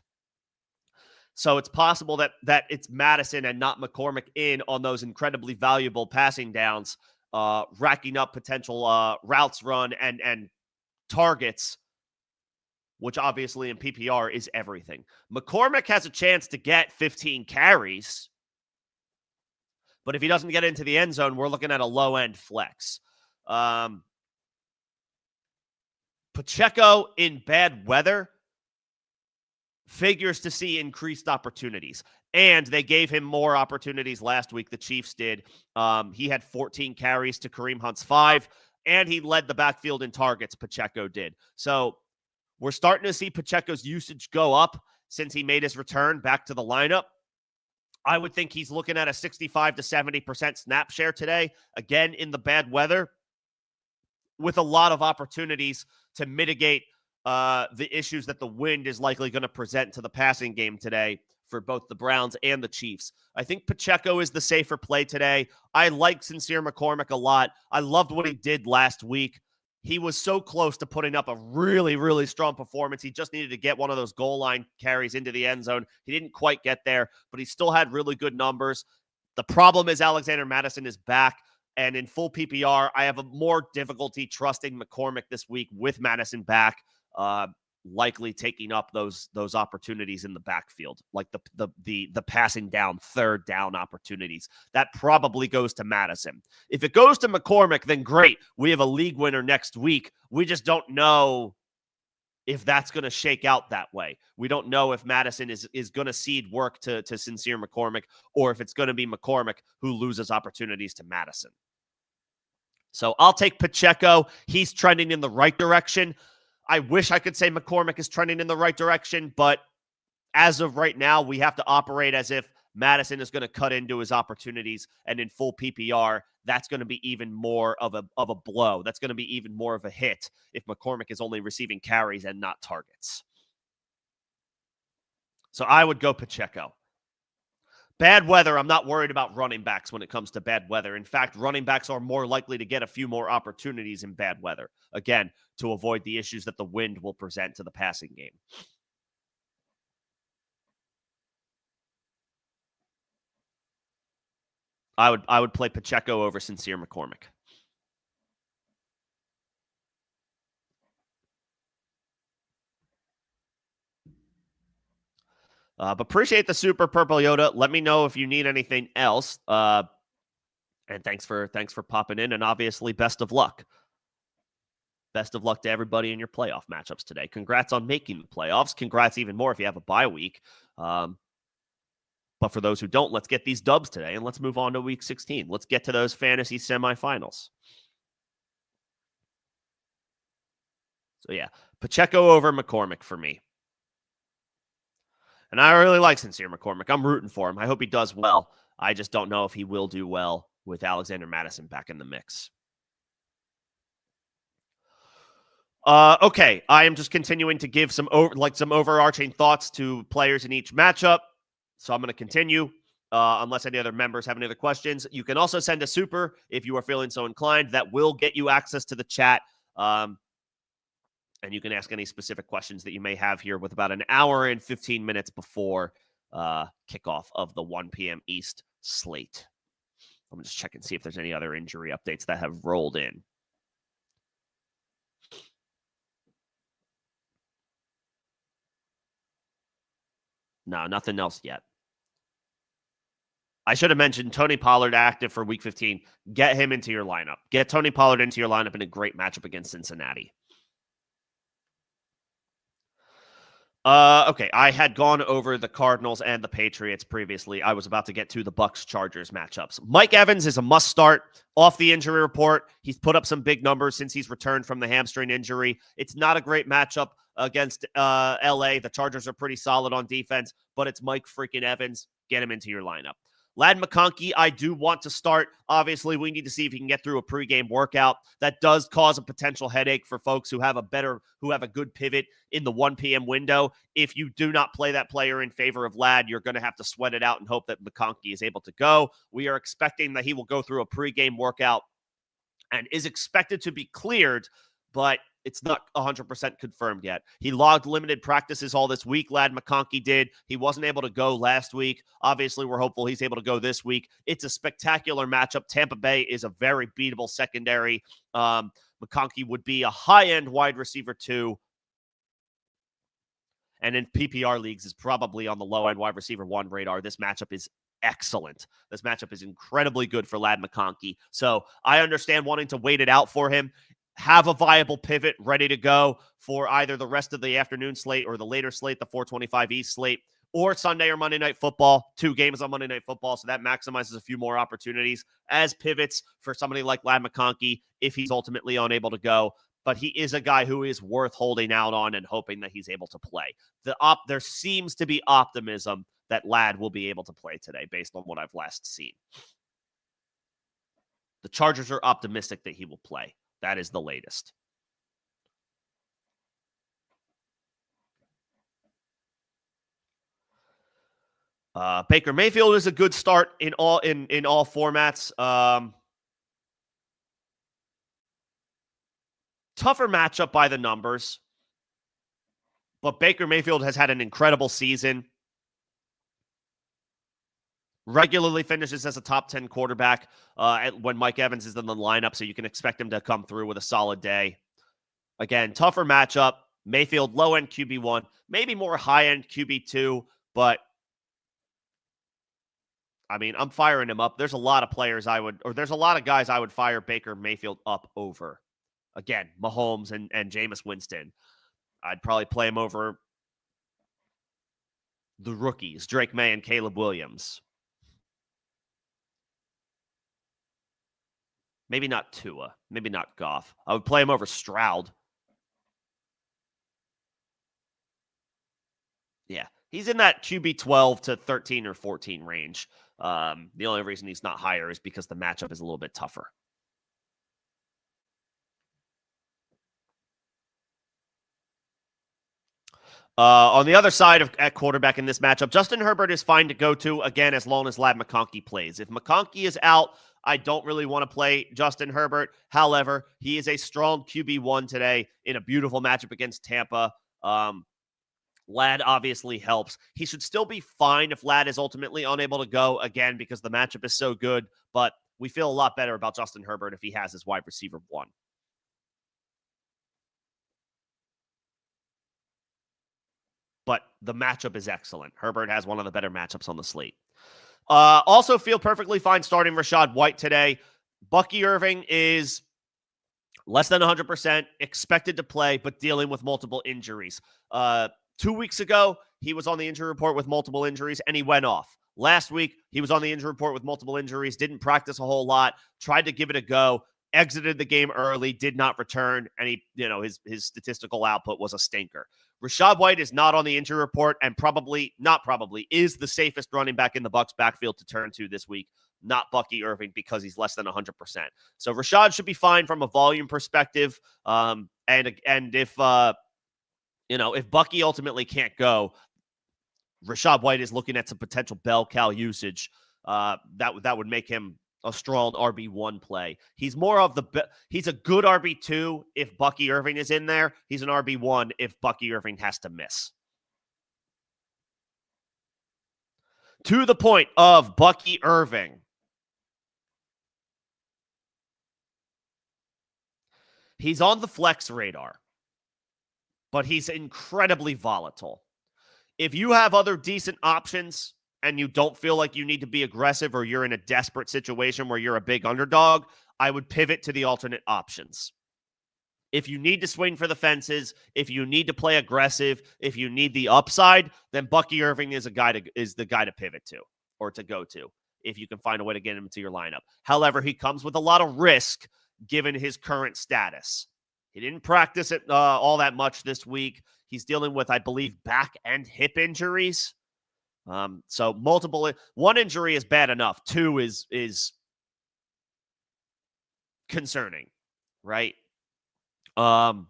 So it's possible that it's Mattison and not McCormick in on those incredibly valuable passing downs, racking up potential routes run and targets, which obviously in PPR is everything. McCormick has a chance to get 15 carries, but if he doesn't get into the end zone, we're looking at a low-end flex. Pacheco in bad weather figures to see increased opportunities. And they gave him more opportunities last week. The Chiefs did. He had 14 carries to Kareem Hunt's 5, and he led the backfield in targets, Pacheco did. So we're starting to see Pacheco's usage go up since he made his return back to the lineup. I would think he's looking at a 65 to 70% snap share today. Again, in the bad weather, with a lot of opportunities to mitigate the issues that the wind is likely going to present to the passing game today for both the Browns and the Chiefs. I think Pacheco is the safer play today. I like Sincere McCormick a lot. I loved what he did last week. He was so close to putting up a really, really strong performance. He just needed to get one of those goal line carries into the end zone. He didn't quite get there, but he still had really good numbers. The problem is Alexander Mattison is back, and in full PPR, I have a more difficulty trusting McCormick this week with Mattison back, likely taking up those opportunities in the backfield, like the passing down, third down opportunities. That probably goes to Mattison. If it goes to McCormick, then great. We have a league winner next week. We just don't know if that's going to shake out that way. We don't know if Mattison is going to cede work to Sincere McCormick, or if it's going to be McCormick who loses opportunities to Mattison. So I'll take Pacheco. He's trending in the right direction. I wish I could say McCormick is trending in the right direction, but as of right now, we have to operate as if Mattison is going to cut into his opportunities, and in full PPR, that's going to be even more of a blow. That's going to be even more of a hit if McCormick is only receiving carries and not targets. So I would go Pacheco. Bad weather, I'm not worried about running backs when it comes to bad weather. In fact, running backs are more likely to get a few more opportunities in bad weather. Again, to avoid the issues that the wind will present to the passing game. I would play Pacheco over Sincere McCormick. But appreciate the super purple Yoda. Let me know if you need anything else. And thanks for popping in. And obviously, best of luck. Best of luck to everybody in your playoff matchups today. Congrats on making the playoffs. Congrats even more if you have a bye week. But for those who don't, let's get these dubs today and let's move on to week 16. Let's get to those fantasy semifinals. So yeah, Pacheco over McCormick for me. And I really like Sincere McCormick. I'm rooting for him. I hope he does well. I just don't know if he will do well with Alexander Mattison back in the mix. Okay, I am just continuing to give some overarching thoughts to players in each matchup. So I'm going to continue. Unless any other members have any other questions, you can also send a super if you are feeling so inclined. That will get you access to the chat. And you can ask any specific questions that you may have here with about an hour and 15 minutes before kickoff of the 1 p.m. East slate. I'm just checking to see if there's any other injury updates that have rolled in. No, nothing else yet. I should have mentioned Tony Pollard active for week 15. Get him into your lineup. Get Tony Pollard into your lineup in a great matchup against Cincinnati. Okay, I had gone over the Cardinals and the Patriots previously. I was about to get to the Bucs-Chargers matchups. Mike Evans is a must start off the injury report. He's put up some big numbers since he's returned from the hamstring injury. It's not a great matchup against LA. The Chargers are pretty solid on defense, but it's Mike freaking Evans. Get him into your lineup. Ladd McConkey, I do want to start. Obviously, we need to see if he can get through a pregame workout. That does cause a potential headache for folks who have a good pivot in the 1 p.m. window. If you do not play that player in favor of Ladd, you're going to have to sweat it out and hope that McConkey is able to go. We are expecting that he will go through a pregame workout and is expected to be cleared, but it's not 100% confirmed yet. He logged limited practices all this week. Ladd McConkey did. He wasn't able to go last week. Obviously, we're hopeful he's able to go this week. It's a spectacular matchup. Tampa Bay is a very beatable secondary. McConkey would be a high-end wide receiver too. And in PPR leagues is probably on the low-end wide receiver 1 radar. This matchup is excellent. This matchup is incredibly good for Ladd McConkey. So I understand wanting to wait it out for him. Have a viable pivot ready to go for either the rest of the afternoon slate or the later slate, the 425 East slate, or Sunday or Monday Night Football. 2 games on Monday Night Football, so that maximizes a few more opportunities as pivots for somebody like Ladd McConkey if he's ultimately unable to go. But he is a guy who is worth holding out on and hoping that he's able to play. There seems to be optimism that Ladd will be able to play today based on what I've last seen. The Chargers are optimistic that he will play. That is the latest. Baker Mayfield is a good start in all formats. Tougher matchup by the numbers, but Baker Mayfield has had an incredible season. Regularly finishes as a top 10 quarterback when Mike Evans is in the lineup, so you can expect him to come through with a solid day. Again, tougher matchup. Mayfield, low-end QB1, maybe more high-end QB2, but I mean, I'm firing him up. There's a lot of there's a lot of guys I would fire Baker Mayfield up over. Again, Mahomes and Jameis Winston. I'd probably play him over the rookies, Drake May and Caleb Williams. Maybe not Tua. Maybe not Goff. I would play him over Stroud. Yeah, he's in that QB 12 to 13 or 14 range. The only reason he's not higher is because the matchup is a little bit tougher. On the other side at quarterback in this matchup, Justin Herbert is fine to go to, again, as long as Ladd McConkey plays. If McConkey is out, I don't really want to play Justin Herbert. However, he is a strong QB1 today in a beautiful matchup against Tampa. Ladd obviously helps. He should still be fine if Ladd is ultimately unable to go, again, because the matchup is so good. But we feel a lot better about Justin Herbert if he has his wide receiver 1. But the matchup is excellent. Herbert has one of the better matchups on the slate. Also feel perfectly fine starting Rachaad White today. Bucky Irving is less than 100%, expected to play, but dealing with multiple injuries. 2 weeks ago, he was on the injury report with multiple injuries, and he went off. Last week, he was on the injury report with multiple injuries, didn't practice a whole lot, tried to give it a go, exited the game early, did not return, and his statistical output was a stinker. Rachaad White is not on the injury report and is the safest running back in the Bucs backfield to turn to this week, not Bucky Irving, because he's less than 100%. So Rachaad should be fine from a volume perspective. And if Bucky ultimately can't go, Rachaad White is looking at some potential bell cow usage. That would make him a strong RB1 play. He's he's a good RB2 if Bucky Irving is in there. He's an RB1 if Bucky Irving has to miss. To the point of Bucky Irving. He's on the flex radar, but he's incredibly volatile. If you have other decent options and you don't feel like you need to be aggressive or you're in a desperate situation where you're a big underdog, I would pivot to the alternate options. If you need to swing for the fences, if you need to play aggressive, if you need the upside, then Bucky Irving is the guy to pivot to or to go to if you can find a way to get him into your lineup. However, he comes with a lot of risk given his current status. He didn't practice it all that much this week. He's dealing with, I believe, back and hip injuries. So one injury is bad enough. 2 is concerning, right? But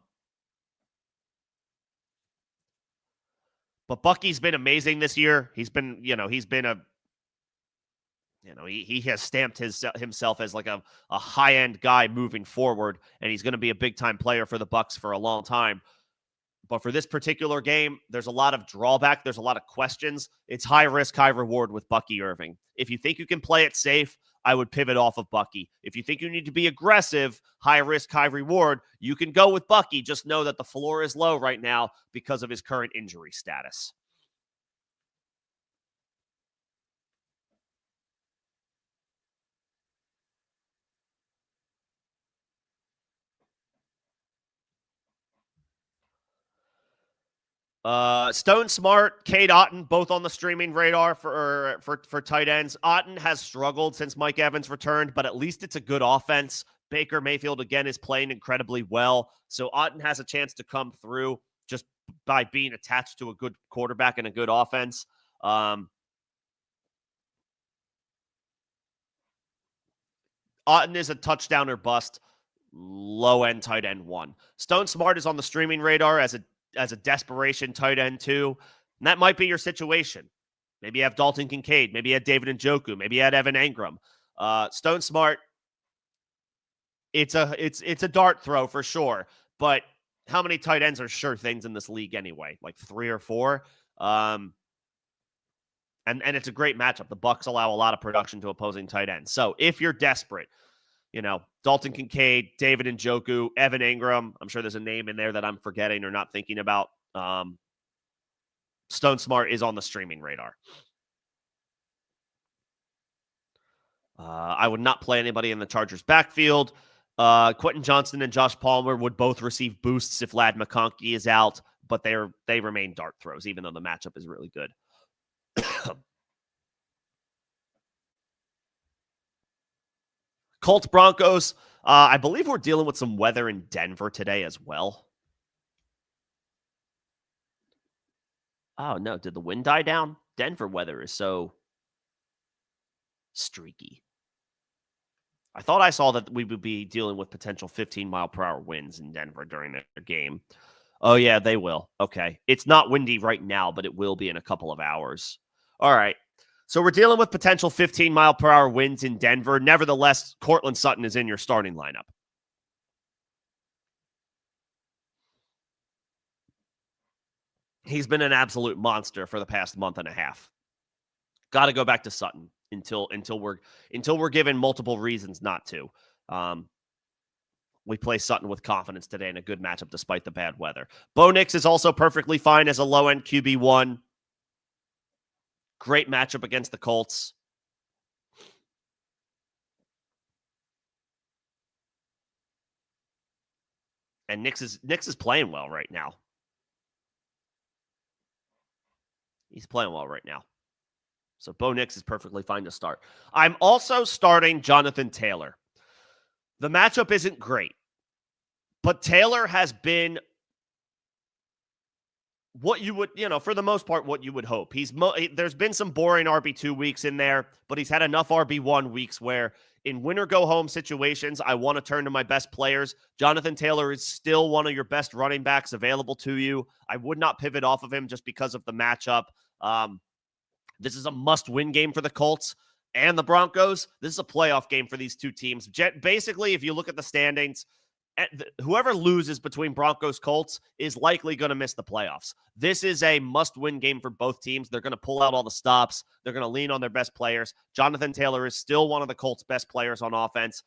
Bucky's been amazing this year. He has stamped himself as like a high-end guy moving forward, and he's going to be a big-time player for the Bucs for a long time. But for this particular game, there's a lot of drawback. There's a lot of questions. It's high risk, high reward with Bucky Irving. If you think you can play it safe, I would pivot off of Bucky. If you think you need to be aggressive, high risk, high reward, you can go with Bucky. Just know that the floor is low right now because of his current injury status. Stone Smart, Cade Otton, both on the streaming radar for tight ends. Otton has struggled since Mike Evans returned, but at least it's a good offense. Baker Mayfield, again, is playing incredibly well. So Otton has a chance to come through just by being attached to a good quarterback and a good offense. Otton is a touchdown or bust. low-end tight end 1. Stone Smart is on the streaming radar as a desperation tight end 2. And that might be your situation. Maybe you have Dalton Kincaid. Maybe you had David Njoku. Maybe you had Evan Engram. Stone Smart, it's a dart throw for sure. But how many tight ends are sure things in this league anyway? Like 3 or 4? And it's a great matchup. The Bucs allow a lot of production to opposing tight ends. So if you're desperate, Dalton Kincaid, David Njoku, Evan Engram, I'm sure there's a name in there that I'm forgetting or not thinking about. Stone Smart is on the streaming radar. I would not play anybody in the Chargers backfield. Quentin Johnston and Josh Palmer would both receive boosts if Ladd McConkey is out, but they remain dart throws, even though the matchup is really good. Colts Broncos. I believe we're dealing with some weather in Denver today as well. Oh, no. Did the wind die down? Denver weather is so streaky. I thought I saw that we would be dealing with potential 15-mile-per-hour winds in Denver during their game. Oh, yeah, they will. Okay. It's not windy right now, but it will be in a couple of hours. All right. So we're dealing with potential 15-mile-per-hour winds in Denver. Nevertheless, Courtland Sutton is in your starting lineup. He's been an absolute monster for the past month and a half. Got to go back to Sutton until we're given multiple reasons not to. We play Sutton with confidence today in a good matchup despite the bad weather. Bo Nix is also perfectly fine as a low-end QB1. Great matchup against the Colts. And Nix is playing well right now. He's playing well right now. So Bo Nix is perfectly fine to start. I'm also starting Jonathan Taylor. The matchup isn't great, but Taylor has been what you would, for the most part, what you would hope. There's been some boring RB2 weeks in there, but he's had enough RB1 weeks where in win-or-go-home situations, I want to turn to my best players. Jonathan Taylor is still one of your best running backs available to you. I would not pivot off of him just because of the matchup. This is a must-win game for the Colts and the Broncos. This is a playoff game for these two teams. Basically, if you look at the standings, whoever loses between Broncos-Colts is likely going to miss the playoffs. This is a must-win game for both teams. They're going to pull out all the stops. They're going to lean on their best players. Jonathan Taylor is still one of the Colts' best players on offense.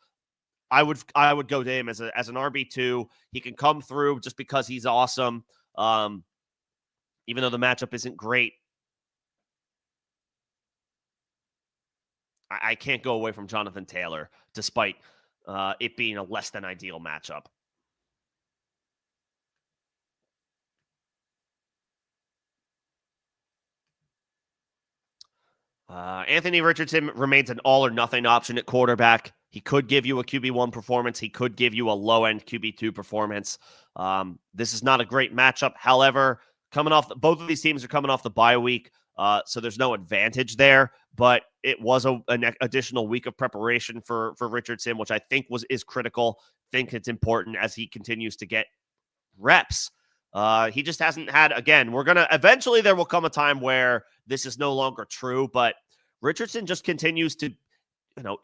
I would go to him as an RB2. He can come through just because he's awesome. Even though the matchup isn't great, I can't go away from Jonathan Taylor despite it being a less than ideal matchup. Anthony Richardson remains an all or nothing option at quarterback. He could give you a QB1 performance. He could give you a low-end QB2 performance. This is not a great matchup. However, both of these teams are coming off the bye week, so there's no advantage there. But it was an additional week of preparation for Richardson, which I think is critical. I think it's important as he continues to get reps. He just hasn't had, again, eventually there will come a time where this is no longer true, but Richardson just continues to,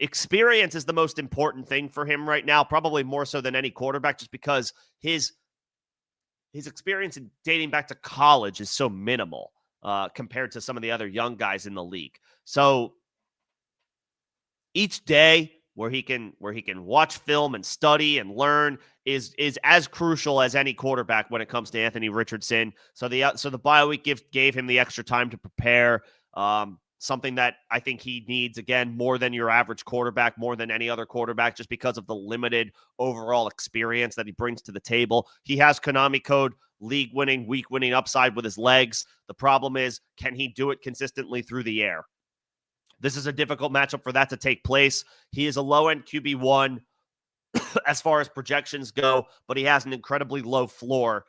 experience is the most important thing for him right now, probably more so than any quarterback, just because his experience in dating back to college is so minimal compared to some of the other young guys in the league. So each day where he can watch film and study and learn is as crucial as any quarterback when it comes to Anthony Richardson. So the bye week gave him the extra time to prepare. Something that I think he needs, again, more than your average quarterback, more than any other quarterback, just because of the limited overall experience that he brings to the table. He has Konami code, league-winning, week-winning upside with his legs. The problem is, can he do it consistently through the air? This is a difficult matchup for that to take place. He is a low-end QB1 as far as projections go, but he has an incredibly low floor.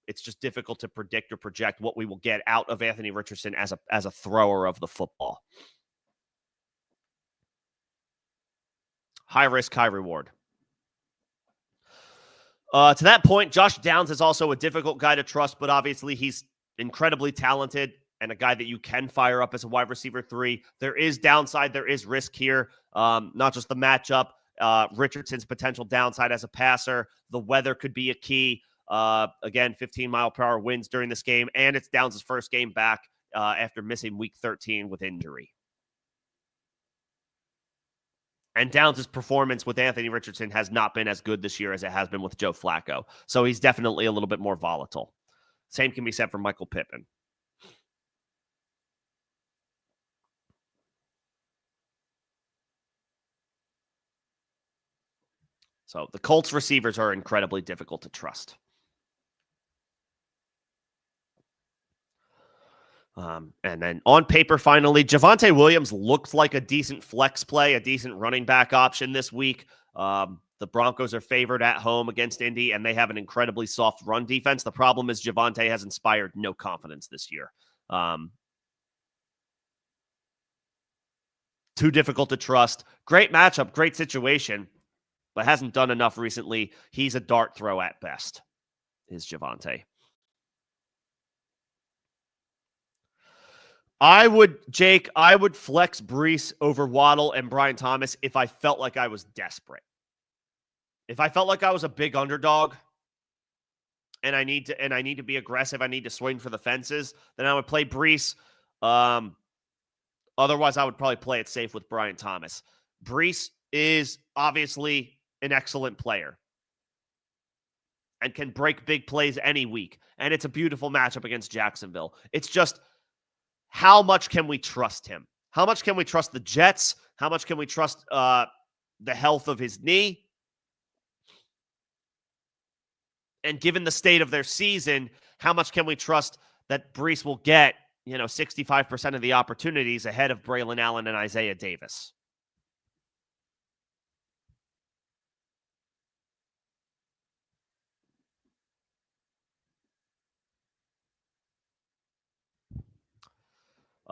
It's just difficult to predict or project what we will get out of Anthony Richardson as a thrower of the football. High risk, high reward. To that point, Josh Downs is also a difficult guy to trust, but obviously he's incredibly talented and a guy that you can fire up as a wide receiver 3. There is downside. There is risk here. Not just the matchup, Richardson's potential downside as a passer. The weather could be a key. Again, 15-mile-per-hour winds during this game, and it's Downs' first game back after missing week 13 with injury. And Downs' performance with Anthony Richardson has not been as good this year as it has been with Joe Flacco. So he's definitely a little bit more volatile. Same can be said for Michael Pittman. So the Colts receivers are incredibly difficult to trust. And then on paper, finally, Javonte Williams looked like a decent flex play, a decent running back option this week. The Broncos are favored at home against Indy, and they have an incredibly soft run defense. The problem is Javonte has inspired no confidence this year. Too difficult to trust. Great matchup, great situation, but hasn't done enough recently. He's a dart throw at best, is Javonte. I would flex Breece over Waddle and Brian Thomas if I felt like I was desperate. If I felt like I was a big underdog and I need to be aggressive, I need to swing for the fences, then I would play Breece. Otherwise, I would probably play it safe with Brian Thomas. Breece is obviously an excellent player and can break big plays any week. And it's a beautiful matchup against Jacksonville. It's just, how much can we trust him? How much can we trust the Jets? How much can we trust the health of his knee? And given the state of their season, how much can we trust that Breece will get, 65% of the opportunities ahead of Braylon Allen and Isaiah Davis?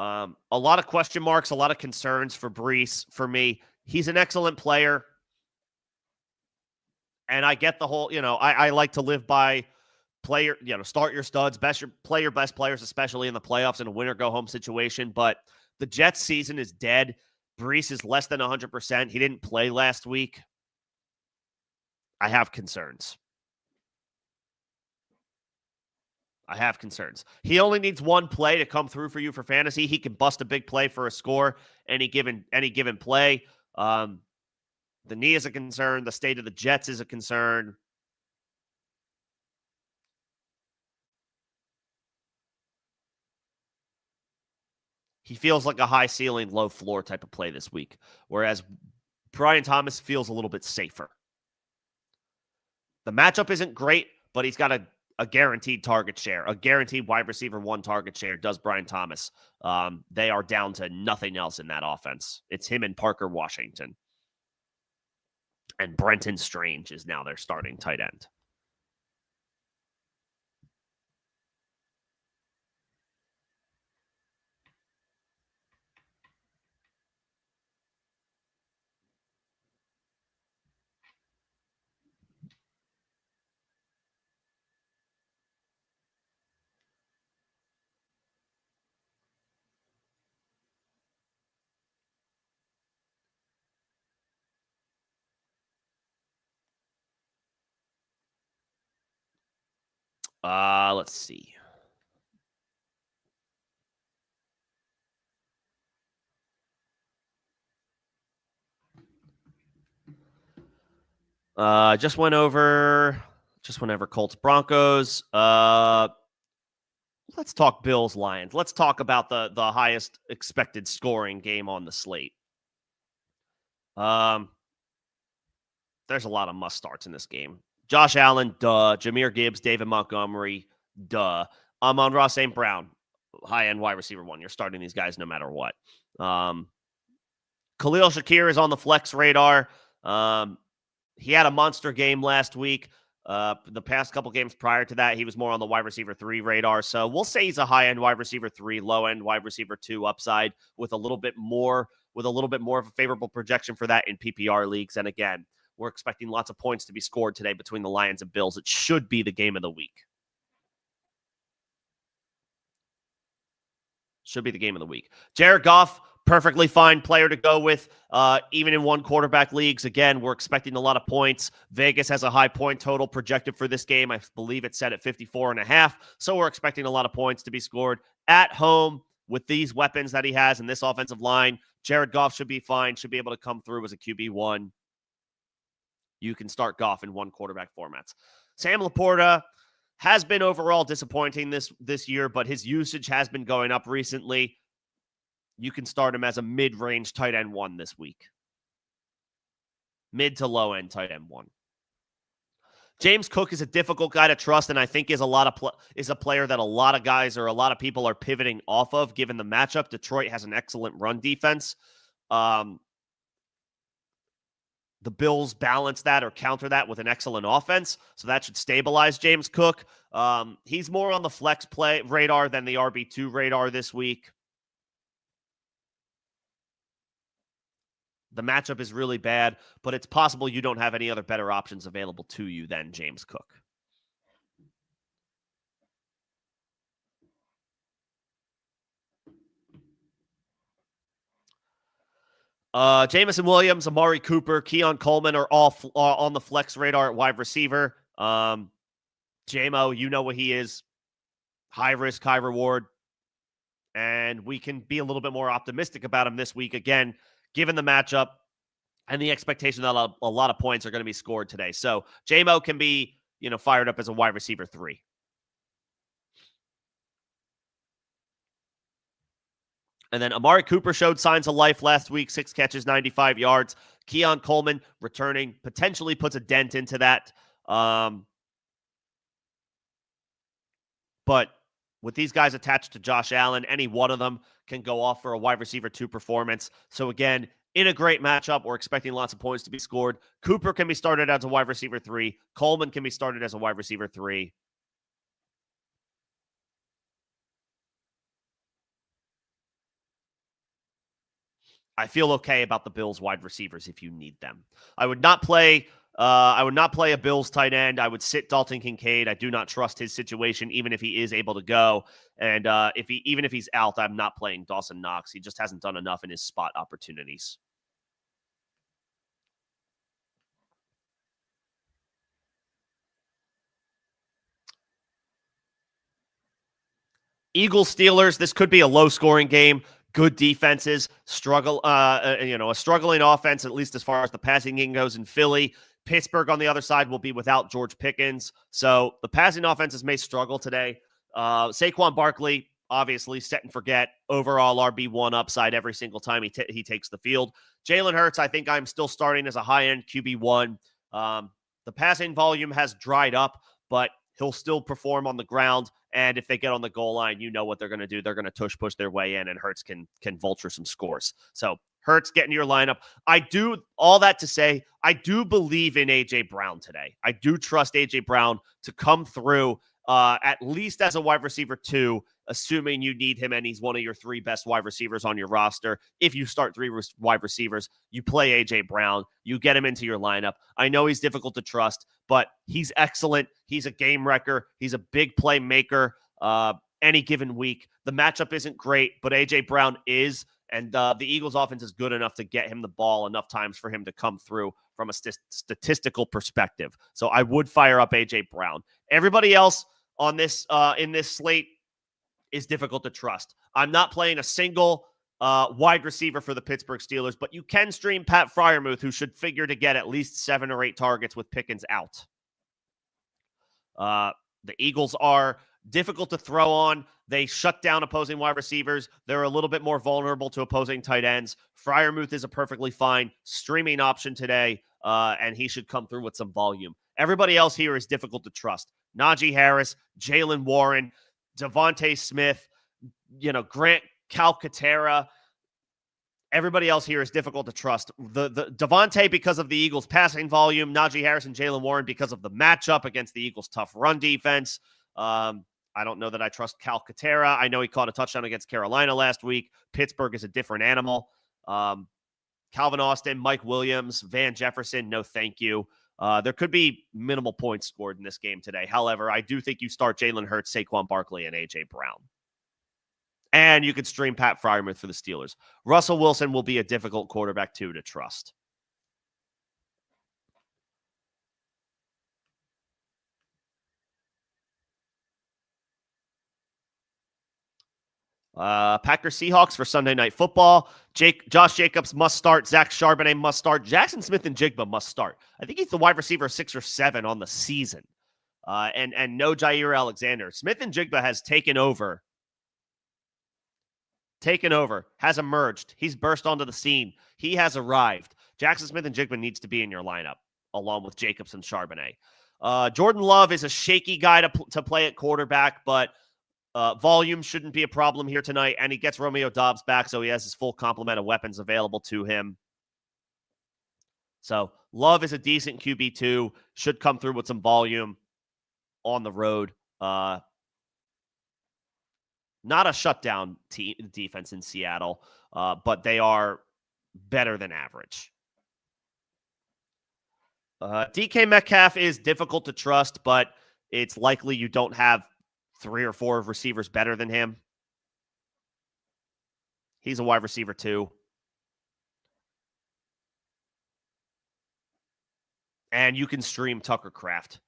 A lot of question marks, a lot of concerns for Breece for me. He's an excellent player. And I get the whole, I like to live by player, start your studs, play your best players, especially in the playoffs in a win-or-go-home situation. But the Jets season is dead. Breece is less than 100%. He didn't play last week. I have concerns. He only needs one play to come through for you for fantasy. He can bust a big play for a score any given play. The knee is a concern. The state of the Jets is a concern. He feels like a high ceiling, low floor type of play this week, whereas Brian Thomas feels a little bit safer. The matchup isn't great, but he's got a guaranteed target share, a guaranteed wide receiver 1 target share does Brian Thomas. They are down to nothing else in that offense. It's him and Parker Washington. And Brenton Strange is now their starting tight end. Let's see. Just went over Colts Broncos. Let's talk Bills Lions. Let's talk about the highest expected scoring game on the slate. There's a lot of must starts in this game. Josh Allen, duh. Jahmyr Gibbs, David Montgomery, duh. Amon-Ra St. Brown, high-end wide receiver 1. You're starting these guys no matter what. Khalil Shakir is on the flex radar. He had a monster game last week. The past couple games prior to that, he was more on the wide receiver 3 radar. So we'll say he's a high-end wide receiver 3, low-end wide receiver 2 upside with a little bit more with a little bit more of a favorable projection for that in PPR leagues. And again, we're expecting lots of points to be scored today between the Lions and Bills. It should be the game of the week. Should be the game of the week. Jared Goff, perfectly fine player to go with, even in one quarterback leagues. Again, we're expecting a lot of points. Vegas has a high point total projected for this game. I believe it's set at 54.5. So we're expecting a lot of points to be scored at home with these weapons that he has in this offensive line. Jared Goff should be fine, should be able to come through as a QB1. You can start Goff in one quarterback formats. Sam Laporta has been overall disappointing this year, but his usage has been going up recently. You can start him as a mid-range tight end 1 this week. Mid to low end tight end 1. James Cook is a difficult guy to trust, and I think is a player that a lot of guys or a lot of people are pivoting off of, given the matchup. Detroit has an excellent run defense. The Bills balance that or counter that with an excellent offense, so that should stabilize James Cook. He's more on the flex play radar than the RB2 radar this week. The matchup is really bad, but it's possible you don't have any other better options available to you than James Cook. Jameson Williams, Amari Cooper, Keon Coleman are all on the flex radar at wide receiver. JMO, you know what he is. High risk, high reward. And we can be a little bit more optimistic about him this week, again, given the matchup and the expectation that a lot of points are going to be scored today. So JMO can be, fired up as a wide receiver 3. And then Amari Cooper showed signs of life last week, 6 catches, 95 yards. Keon Coleman returning potentially puts a dent into that. But with these guys attached to Josh Allen, any one of them can go off for a wide receiver 2 performance. So again, in a great matchup, we're expecting lots of points to be scored. Cooper can be started as a wide receiver 3. Coleman can be started as a wide receiver 3. I feel okay about the Bills wide receivers if you need them. I would not play a Bills tight end. I would sit Dalton Kincaid. I do not trust his situation, even if he is able to go. And even if he's out, I'm not playing Dawson Knox. He just hasn't done enough in his spot opportunities. Eagles Steelers. This could be a low scoring game. Good defenses, a struggling offense, at least as far as the passing game goes in Philly. Pittsburgh on the other side will be without George Pickens. So the passing offenses may struggle today. Saquon Barkley, obviously, set and forget. Overall RB1 upside every single time he takes the field. Jalen Hurts, I think I'm still starting as a high-end QB1. The passing volume has dried up, but he'll still perform on the ground. And if they get on the goal line, you know what they're going to do. They're going to push their way in, and Hurts can vulture some scores. So Hurts, get in your lineup. I do all that to say, I do believe in A.J. Brown today. I do trust A.J. Brown to come through at least as a wide receiver 2, assuming you need him and he's one of your 3 best wide receivers on your roster. If you start 3 wide receivers, you play A.J. Brown. You get him into your lineup. I know he's difficult to trust, but he's excellent. He's a game wrecker. He's a big playmaker any given week. The matchup isn't great, but A.J. Brown is. And the Eagles offense is good enough to get him the ball enough times for him to come through from a statistical perspective. So I would fire up A.J. Brown. Everybody else on this in this slate is difficult to trust. I'm not playing a single wide receiver for the Pittsburgh Steelers, but you can stream Pat Freiermuth, who should figure to get at least 7 or 8 targets with Pickens out. The Eagles are difficult to throw on. They shut down opposing wide receivers. They're a little bit more vulnerable to opposing tight ends. Freiermuth is a perfectly fine streaming option today, and he should come through with some volume. Everybody else here is difficult to trust. Najee Harris, Jalen Warren, Devontae Smith, Grant Calcaterra. Everybody else here is difficult to trust. The Devontae because of the Eagles' passing volume, Najee Harris and Jalen Warren because of the matchup against the Eagles' tough run defense. I don't know that I trust Calcaterra. I know he caught a touchdown against Carolina last week. Pittsburgh is a different animal. Calvin Austin, Mike Williams, Van Jefferson, no thank you. There could be minimal points scored in this game today. However, I do think you start Jalen Hurts, Saquon Barkley, and A.J. Brown. And you could stream Pat Freiermuth for the Steelers. Russell Wilson will be a difficult quarterback, too, to trust. Packers Seahawks for Sunday Night Football. Josh Jacobs must start. Zach Charbonnet must start. Jackson Smith and Jigba must start. I think he's the wide receiver 6 or 7 on the season. And no Jair Alexander. Smith and Jigba has taken over, has emerged. He's burst onto the scene. He has arrived. Jackson Smith and Jigba needs to be in your lineup, along with Jacobs and Charbonnet. Jordan Love is a shaky guy to play at quarterback, but volume shouldn't be a problem here tonight, and he gets Romeo Doubs back, so he has his full complement of weapons available to him. So Love is a decent QB2, should come through with some volume on the road. Not a shutdown defense in Seattle, but they are better than average. DK Metcalf is difficult to trust, but it's likely you don't have 3 or 4 receivers better than him. He's a wide receiver too. And you can stream Tucker Kraft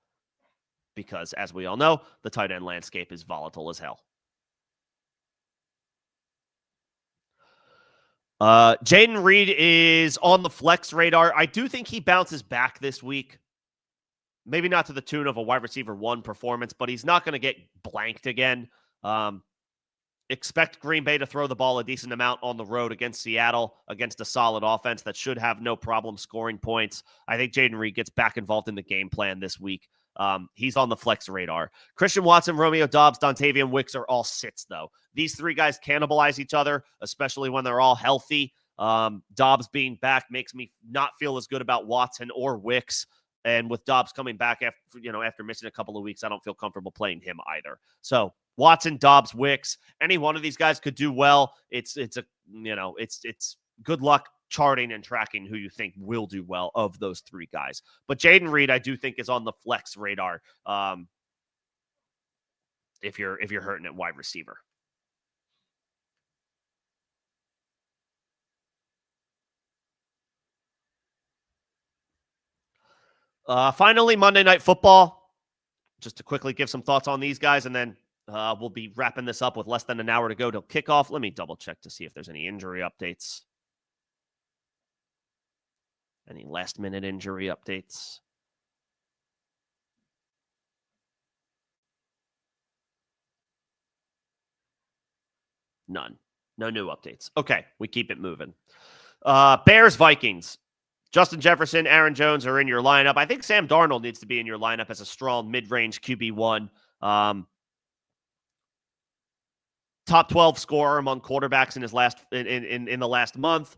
because, as we all know, the tight end landscape is volatile as hell. Jaden Reed is on the flex radar. I do think he bounces back this week. Maybe not to the tune of a wide receiver 1 performance, but he's not going to get blanked again. Expect Green Bay to throw the ball a decent amount on the road against Seattle, against a solid offense that should have no problem scoring points. I think Jaden Reed gets back involved in the game plan this week. He's on the flex radar. Christian Watson, Romeo Doubs, Dontavian Wicks are all sits, though. These 3 guys cannibalize each other, especially when they're all healthy. Doubs being back makes me not feel as good about Watson or Wicks. And with Doubs coming back after missing a couple of weeks, I don't feel comfortable playing him either. So Watson, Doubs, Wicks, any one of these guys could do well. It's good luck charting and tracking who you think will do well of those 3 guys. But Jaden Reed, I do think, is on the flex radar. If you're hurting at wide receiver. Finally, Monday Night Football. Just to quickly give some thoughts on these guys, and then we'll be wrapping this up with less than an hour to go till kickoff. Let me double check to see if there's any injury updates. Any last-minute injury updates? None. No new updates. Okay, we keep it moving. Bears, Vikings. Justin Jefferson, Aaron Jones are in your lineup. I think Sam Darnold needs to be in your lineup as a strong mid-range QB1. Top 12 scorer among quarterbacks in his in the last month.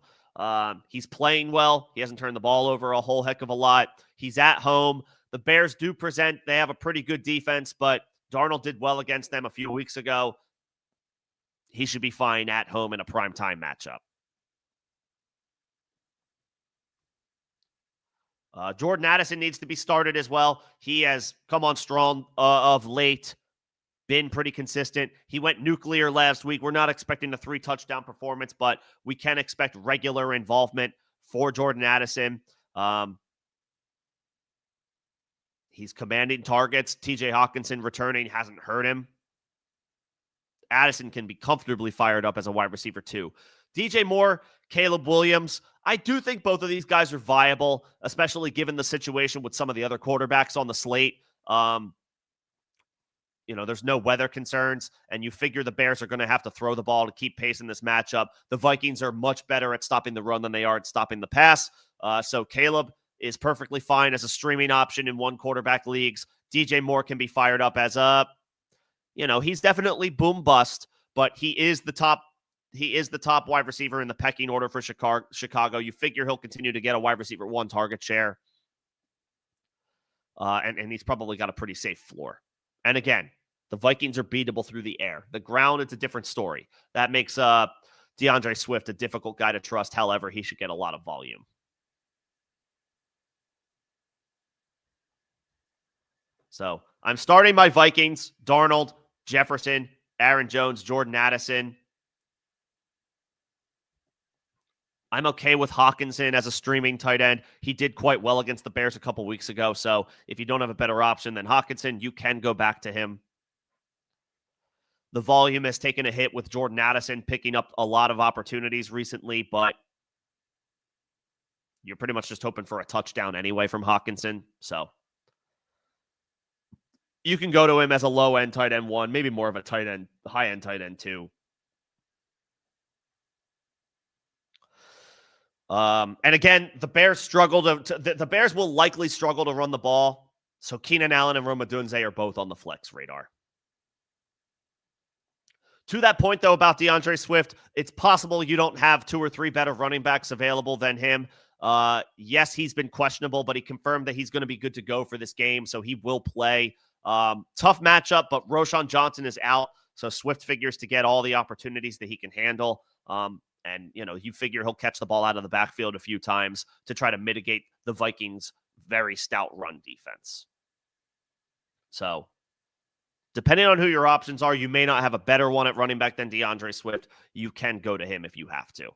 He's playing well. He hasn't turned the ball over a whole heck of a lot. He's at home. The Bears they have a pretty good defense, but Darnold did well against them a few weeks ago. He should be fine at home in a primetime matchup. Jordan Addison needs to be started as well. He has come on strong of late, been pretty consistent. He went nuclear last week. We're not expecting a 3-touchdown performance, but we can expect regular involvement for Jordan Addison. He's commanding targets. TJ Hawkinson returning hasn't hurt him. Addison can be comfortably fired up as a wide receiver too. DJ Moore, Caleb Williams. I do think both of these guys are viable, especially given the situation with some of the other quarterbacks on the slate. There's no weather concerns, and you figure the Bears are going to have to throw the ball to keep pace in this matchup. The Vikings are much better at stopping the run than they are at stopping the pass. So Caleb is perfectly fine as a streaming option in 1 quarterback leagues. DJ Moore can be fired up as he's definitely boom bust, but he is the top wide receiver in the pecking order for Chicago. You figure he'll continue to get a wide receiver 1 target share. And he's probably got a pretty safe floor. And again, the Vikings are beatable through the air. The ground, it's a different story. That makes DeAndre Swift, a difficult guy to trust. However, he should get a lot of volume. So I'm starting my Vikings, Darnold, Jefferson, Aaron Jones, Jordan Addison. I'm okay with Hawkinson as a streaming tight end. He did quite well against the Bears a couple weeks ago. So if you don't have a better option than Hawkinson, you can go back to him. The volume has taken a hit with Jordan Addison picking up a lot of opportunities recently, but you're pretty much just hoping for a touchdown anyway from Hawkinson. So you can go to him as a low-end tight end 1, maybe more of a tight end, high-end tight end 2. And again, the Bears the Bears will likely struggle to run the ball. So Keenan Allen and Rome Odunze are both on the flex radar. To that point, though, about DeAndre Swift, it's possible you don't have 2 or 3 better running backs available than him. Yes, he's been questionable, but he confirmed that he's going to be good to go for this game, so he will play. Tough matchup, but Roschon Johnson is out, so Swift figures to get all the opportunities that he can handle. And, you figure he'll catch the ball out of the backfield a few times to try to mitigate the Vikings' very stout run defense. So, depending on who your options are, you may not have a better one at running back than DeAndre Swift. You can go to him if you have to.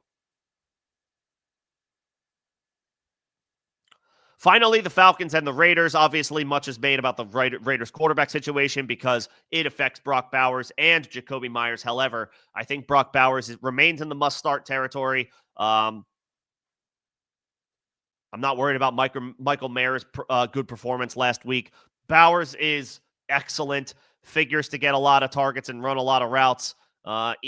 Finally, the Falcons and the Raiders. Obviously, much is made about the Raiders quarterback situation because it affects Brock Bowers and Jacoby Myers. However, I think Brock Bowers remains in the must-start territory. I'm not worried about Michael Mayer's good performance last week. Bowers is excellent, figures to get a lot of targets and run a lot of routes.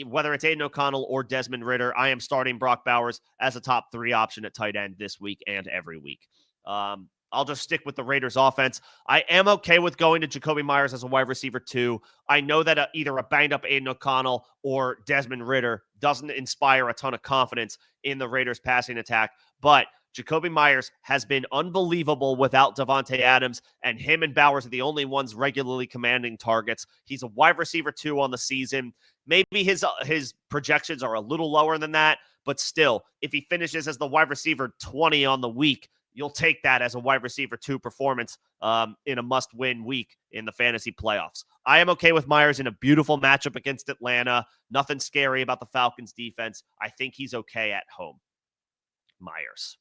Whether it's Aiden O'Connell or Desmond Ridder, I am starting Brock Bowers as a top 3 option at tight end this week and every week. I'll just stick with the Raiders offense. I am okay with going to Jacoby Myers as a wide receiver 2. I know that either a banged up Aiden O'Connell or Desmond Ridder doesn't inspire a ton of confidence in the Raiders passing attack, but Jacoby Myers has been unbelievable without Davante Adams, and him and Bowers are the only ones regularly commanding targets. He's a wide receiver 2 on the season. Maybe his projections are a little lower than that, but still, if he finishes as the wide receiver 20 on the week, you'll take that as a wide receiver 2 performance in a must-win week in the fantasy playoffs. I am okay with Myers in a beautiful matchup against Atlanta. Nothing scary about the Falcons defense. I think he's okay at home. Myers.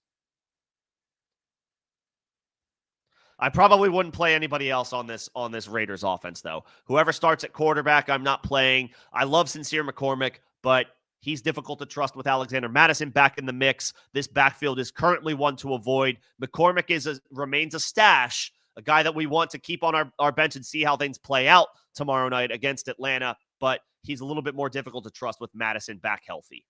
I probably wouldn't play anybody else on this Raiders offense, though. Whoever starts at quarterback, I'm not playing. I love Sincere McCormick, but he's difficult to trust with Alexander Mattison back in the mix. This backfield is currently one to avoid. McCormick remains a stash, a guy that we want to keep on our bench and see how things play out tomorrow night against Atlanta, but he's a little bit more difficult to trust with Mattison back healthy.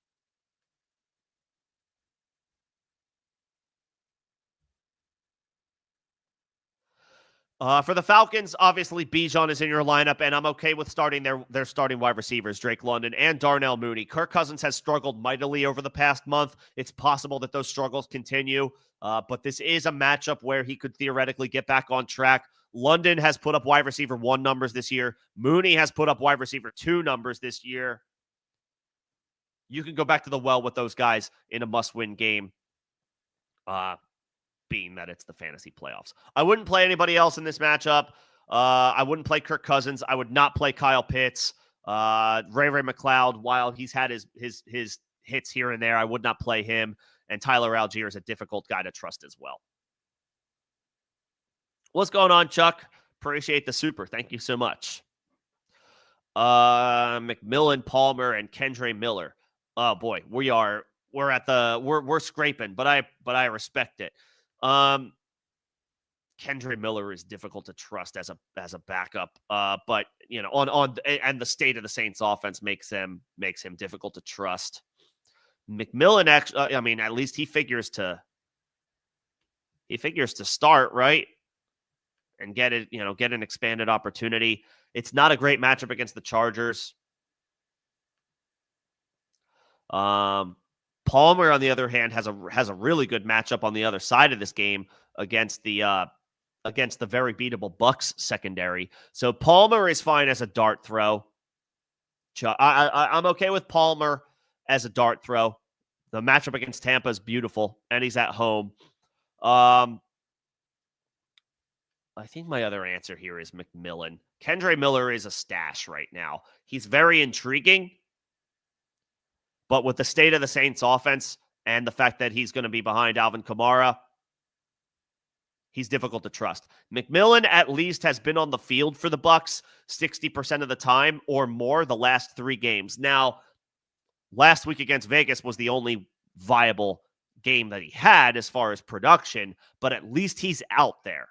For the Falcons, obviously Bijan is in your lineup, and I'm okay with starting their starting wide receivers, Drake London and Darnell Mooney. Kirk Cousins has struggled mightily over the past month. It's possible that those struggles continue, but this is a matchup where he could theoretically get back on track. London has put up wide receiver 1 numbers this year. Mooney has put up wide receiver 2 numbers this year. You can go back to the well with those guys in a must-win game. Being that it's the fantasy playoffs. I wouldn't play anybody else in this matchup. I wouldn't play Kirk Cousins. I would not play Kyle Pitts. Ray McLeod, while he's had his hits here and there, I would not play him. And Tyler Algier is a difficult guy to trust as well. What's going on, Chuck? Appreciate the super. Thank you so much. McMillan, Palmer, and Kendre Miller. Oh boy, we're scraping, but I respect it. Kendre Miller is difficult to trust as a backup, but and the state of the Saints offense makes him difficult to trust. McMillan actually, at least he figures to start, right, and get an expanded opportunity. It's not a great matchup against the Chargers. Palmer, on the other hand, has a really good matchup on the other side of this game against the very beatable Bucs secondary. So Palmer is fine as a dart throw. I'm okay with Palmer as a dart throw. The matchup against Tampa is beautiful, and he's at home. I think my other answer here is McMillan. Kendre Miller is a stash right now. He's very intriguing, but with the state of the Saints offense and the fact that he's going to be behind Alvin Kamara, he's difficult to trust. McMillan at least has been on the field for the Bucs 60% of the time or more the last 3 games. Now, last week against Vegas was the only viable game that he had as far as production, but at least he's out there.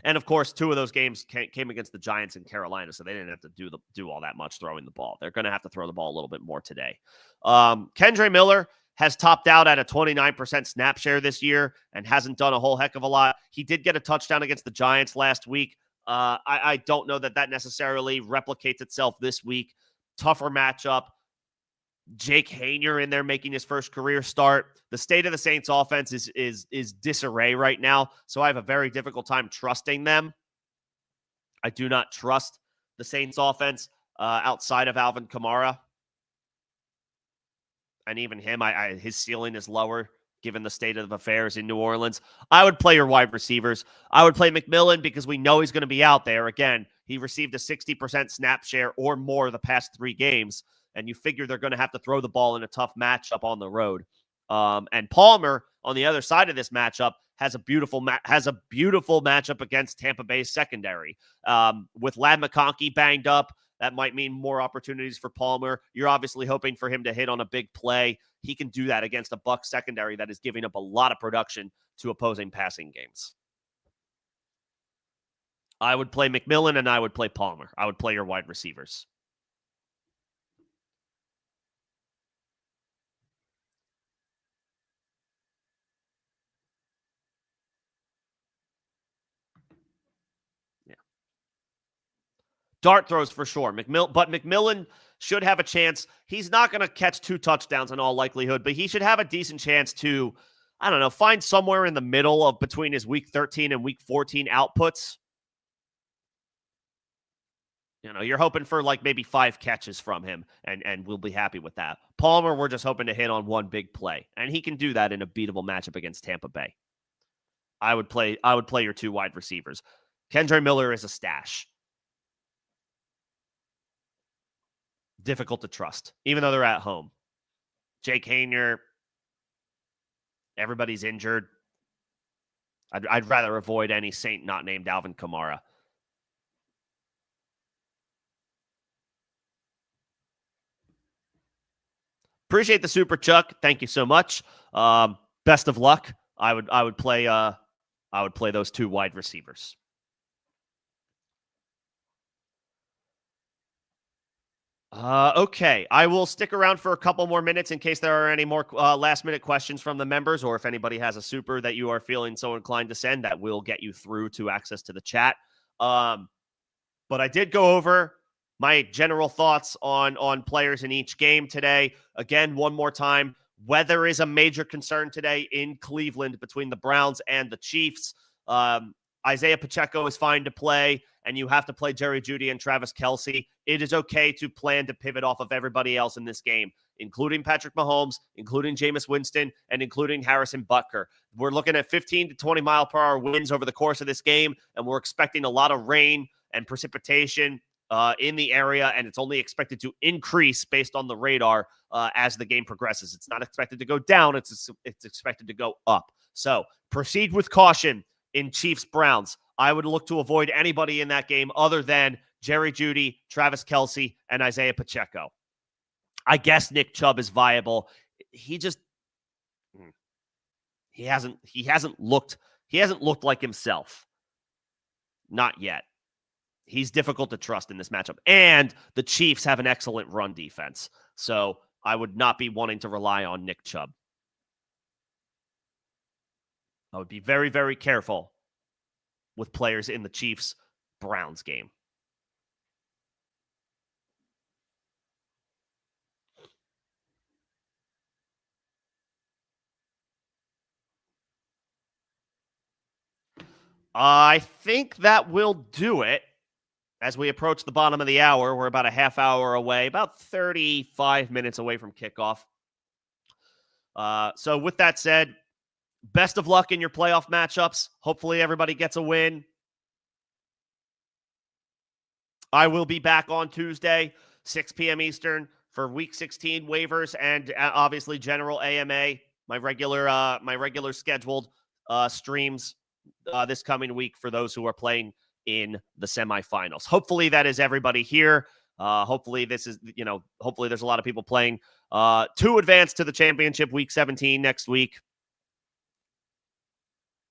And of course, 2 of those games came against the Giants and Carolina, so they didn't have to do all that much throwing the ball. They're going to have to throw the ball a little bit more today. Kendre Miller has topped out at a 29% snap share this year and hasn't done a whole heck of a lot. He did get a touchdown against the Giants last week. I don't know that necessarily replicates itself this week. Tougher matchup. Jake Haener in there making his first career start. The state of the Saints offense is disarray right now, so I have a very difficult time trusting them. I do not trust the Saints offense outside of Alvin Kamara. And even him, his ceiling is lower given the state of affairs in New Orleans. I would play your wide receivers. I would play McMillan because we know he's going to be out there. Again, he received a 60% snap share or more the past 3 games, and you figure they're going to have to throw the ball in a tough matchup on the road. And Palmer, on the other side of this matchup, has a beautiful matchup against Tampa Bay's secondary. With Ladd McConkey banged up, that might mean more opportunities for Palmer. You're obviously hoping for him to hit on a big play. He can do that against a Bucs secondary that is giving up a lot of production to opposing passing games. I would play McMillan and I would play Palmer. I would play your wide receivers. Dart throws for sure. But McMillan should have a chance. He's not going to catch 2 touchdowns in all likelihood, but he should have a decent chance to, I don't know, find somewhere in the middle of between his week 13 and week 14 outputs. You know, you're hoping for like maybe 5 catches from him, and we'll be happy with that. Palmer, we're just hoping to hit on 1 big play, and he can do that in a beatable matchup against Tampa Bay. I would play your 2 wide receivers. Kendre Miller is a stash. Difficult to trust, even though they're at home. Jake Haener, everybody's injured. I'd rather avoid any Saint not named Alvin Kamara. Appreciate the super, Chuck. Thank you so much. Best of luck. I would play those 2 wide receivers. Okay, I will stick around for a couple more minutes in case there are any more last-minute questions from the members, or if anybody has a super that you are feeling so inclined to send, that will get you through to access to the chat. But I did go over my general thoughts on players in each game today. Again, one more time, weather is a major concern today in Cleveland between the Browns and the Chiefs. Isaiah Pacheco is fine to play, and you have to play Jerry Jeudy and Travis Kelce. It is okay to plan to pivot off of everybody else in this game, including Patrick Mahomes, including Jameis Winston, and including Harrison Butker. We're looking at 15 to 20 mile per hour winds over the course of this game, and we're expecting a lot of rain and precipitation in the area, and it's only expected to increase based on the radar as the game progresses. It's not expected to go down. It's expected to go up. So proceed with caution in Chiefs-Browns. I would look to avoid anybody in that game other than Jerry Jeudy, Travis Kelce, and Isaiah Pacheco. I guess Nick Chubb is viable. He hasn't looked like himself. Not yet. He's difficult to trust in this matchup. And the Chiefs have an excellent run defense. So I would not be wanting to rely on Nick Chubb. I would be very, very careful with players in the Chiefs-Browns game. I think that will do it. as we approach the bottom of the hour, we're about a half hour away, about 35 minutes away from kickoff. So with that said, best of luck in your playoff matchups. Hopefully everybody gets a win. I will be back on Tuesday, 6 p.m. Eastern, for Week 16 waivers and obviously general AMA. My regular scheduled streams this coming week for those who are playing in the semifinals. Hopefully that is everybody here. Hopefully this is, hopefully there's a lot of people playing to advance to the championship Week 17 next week.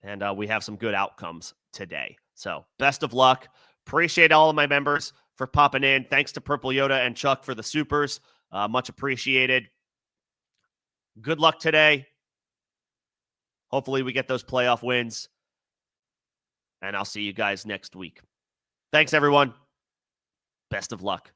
And we have some good outcomes today. So best of luck. Appreciate all of my members for popping in. Thanks to Purple Yoda and Chuck for the supers. Much appreciated. Good luck today. Hopefully we get those playoff wins. And I'll see you guys next week. Thanks, everyone. Best of luck.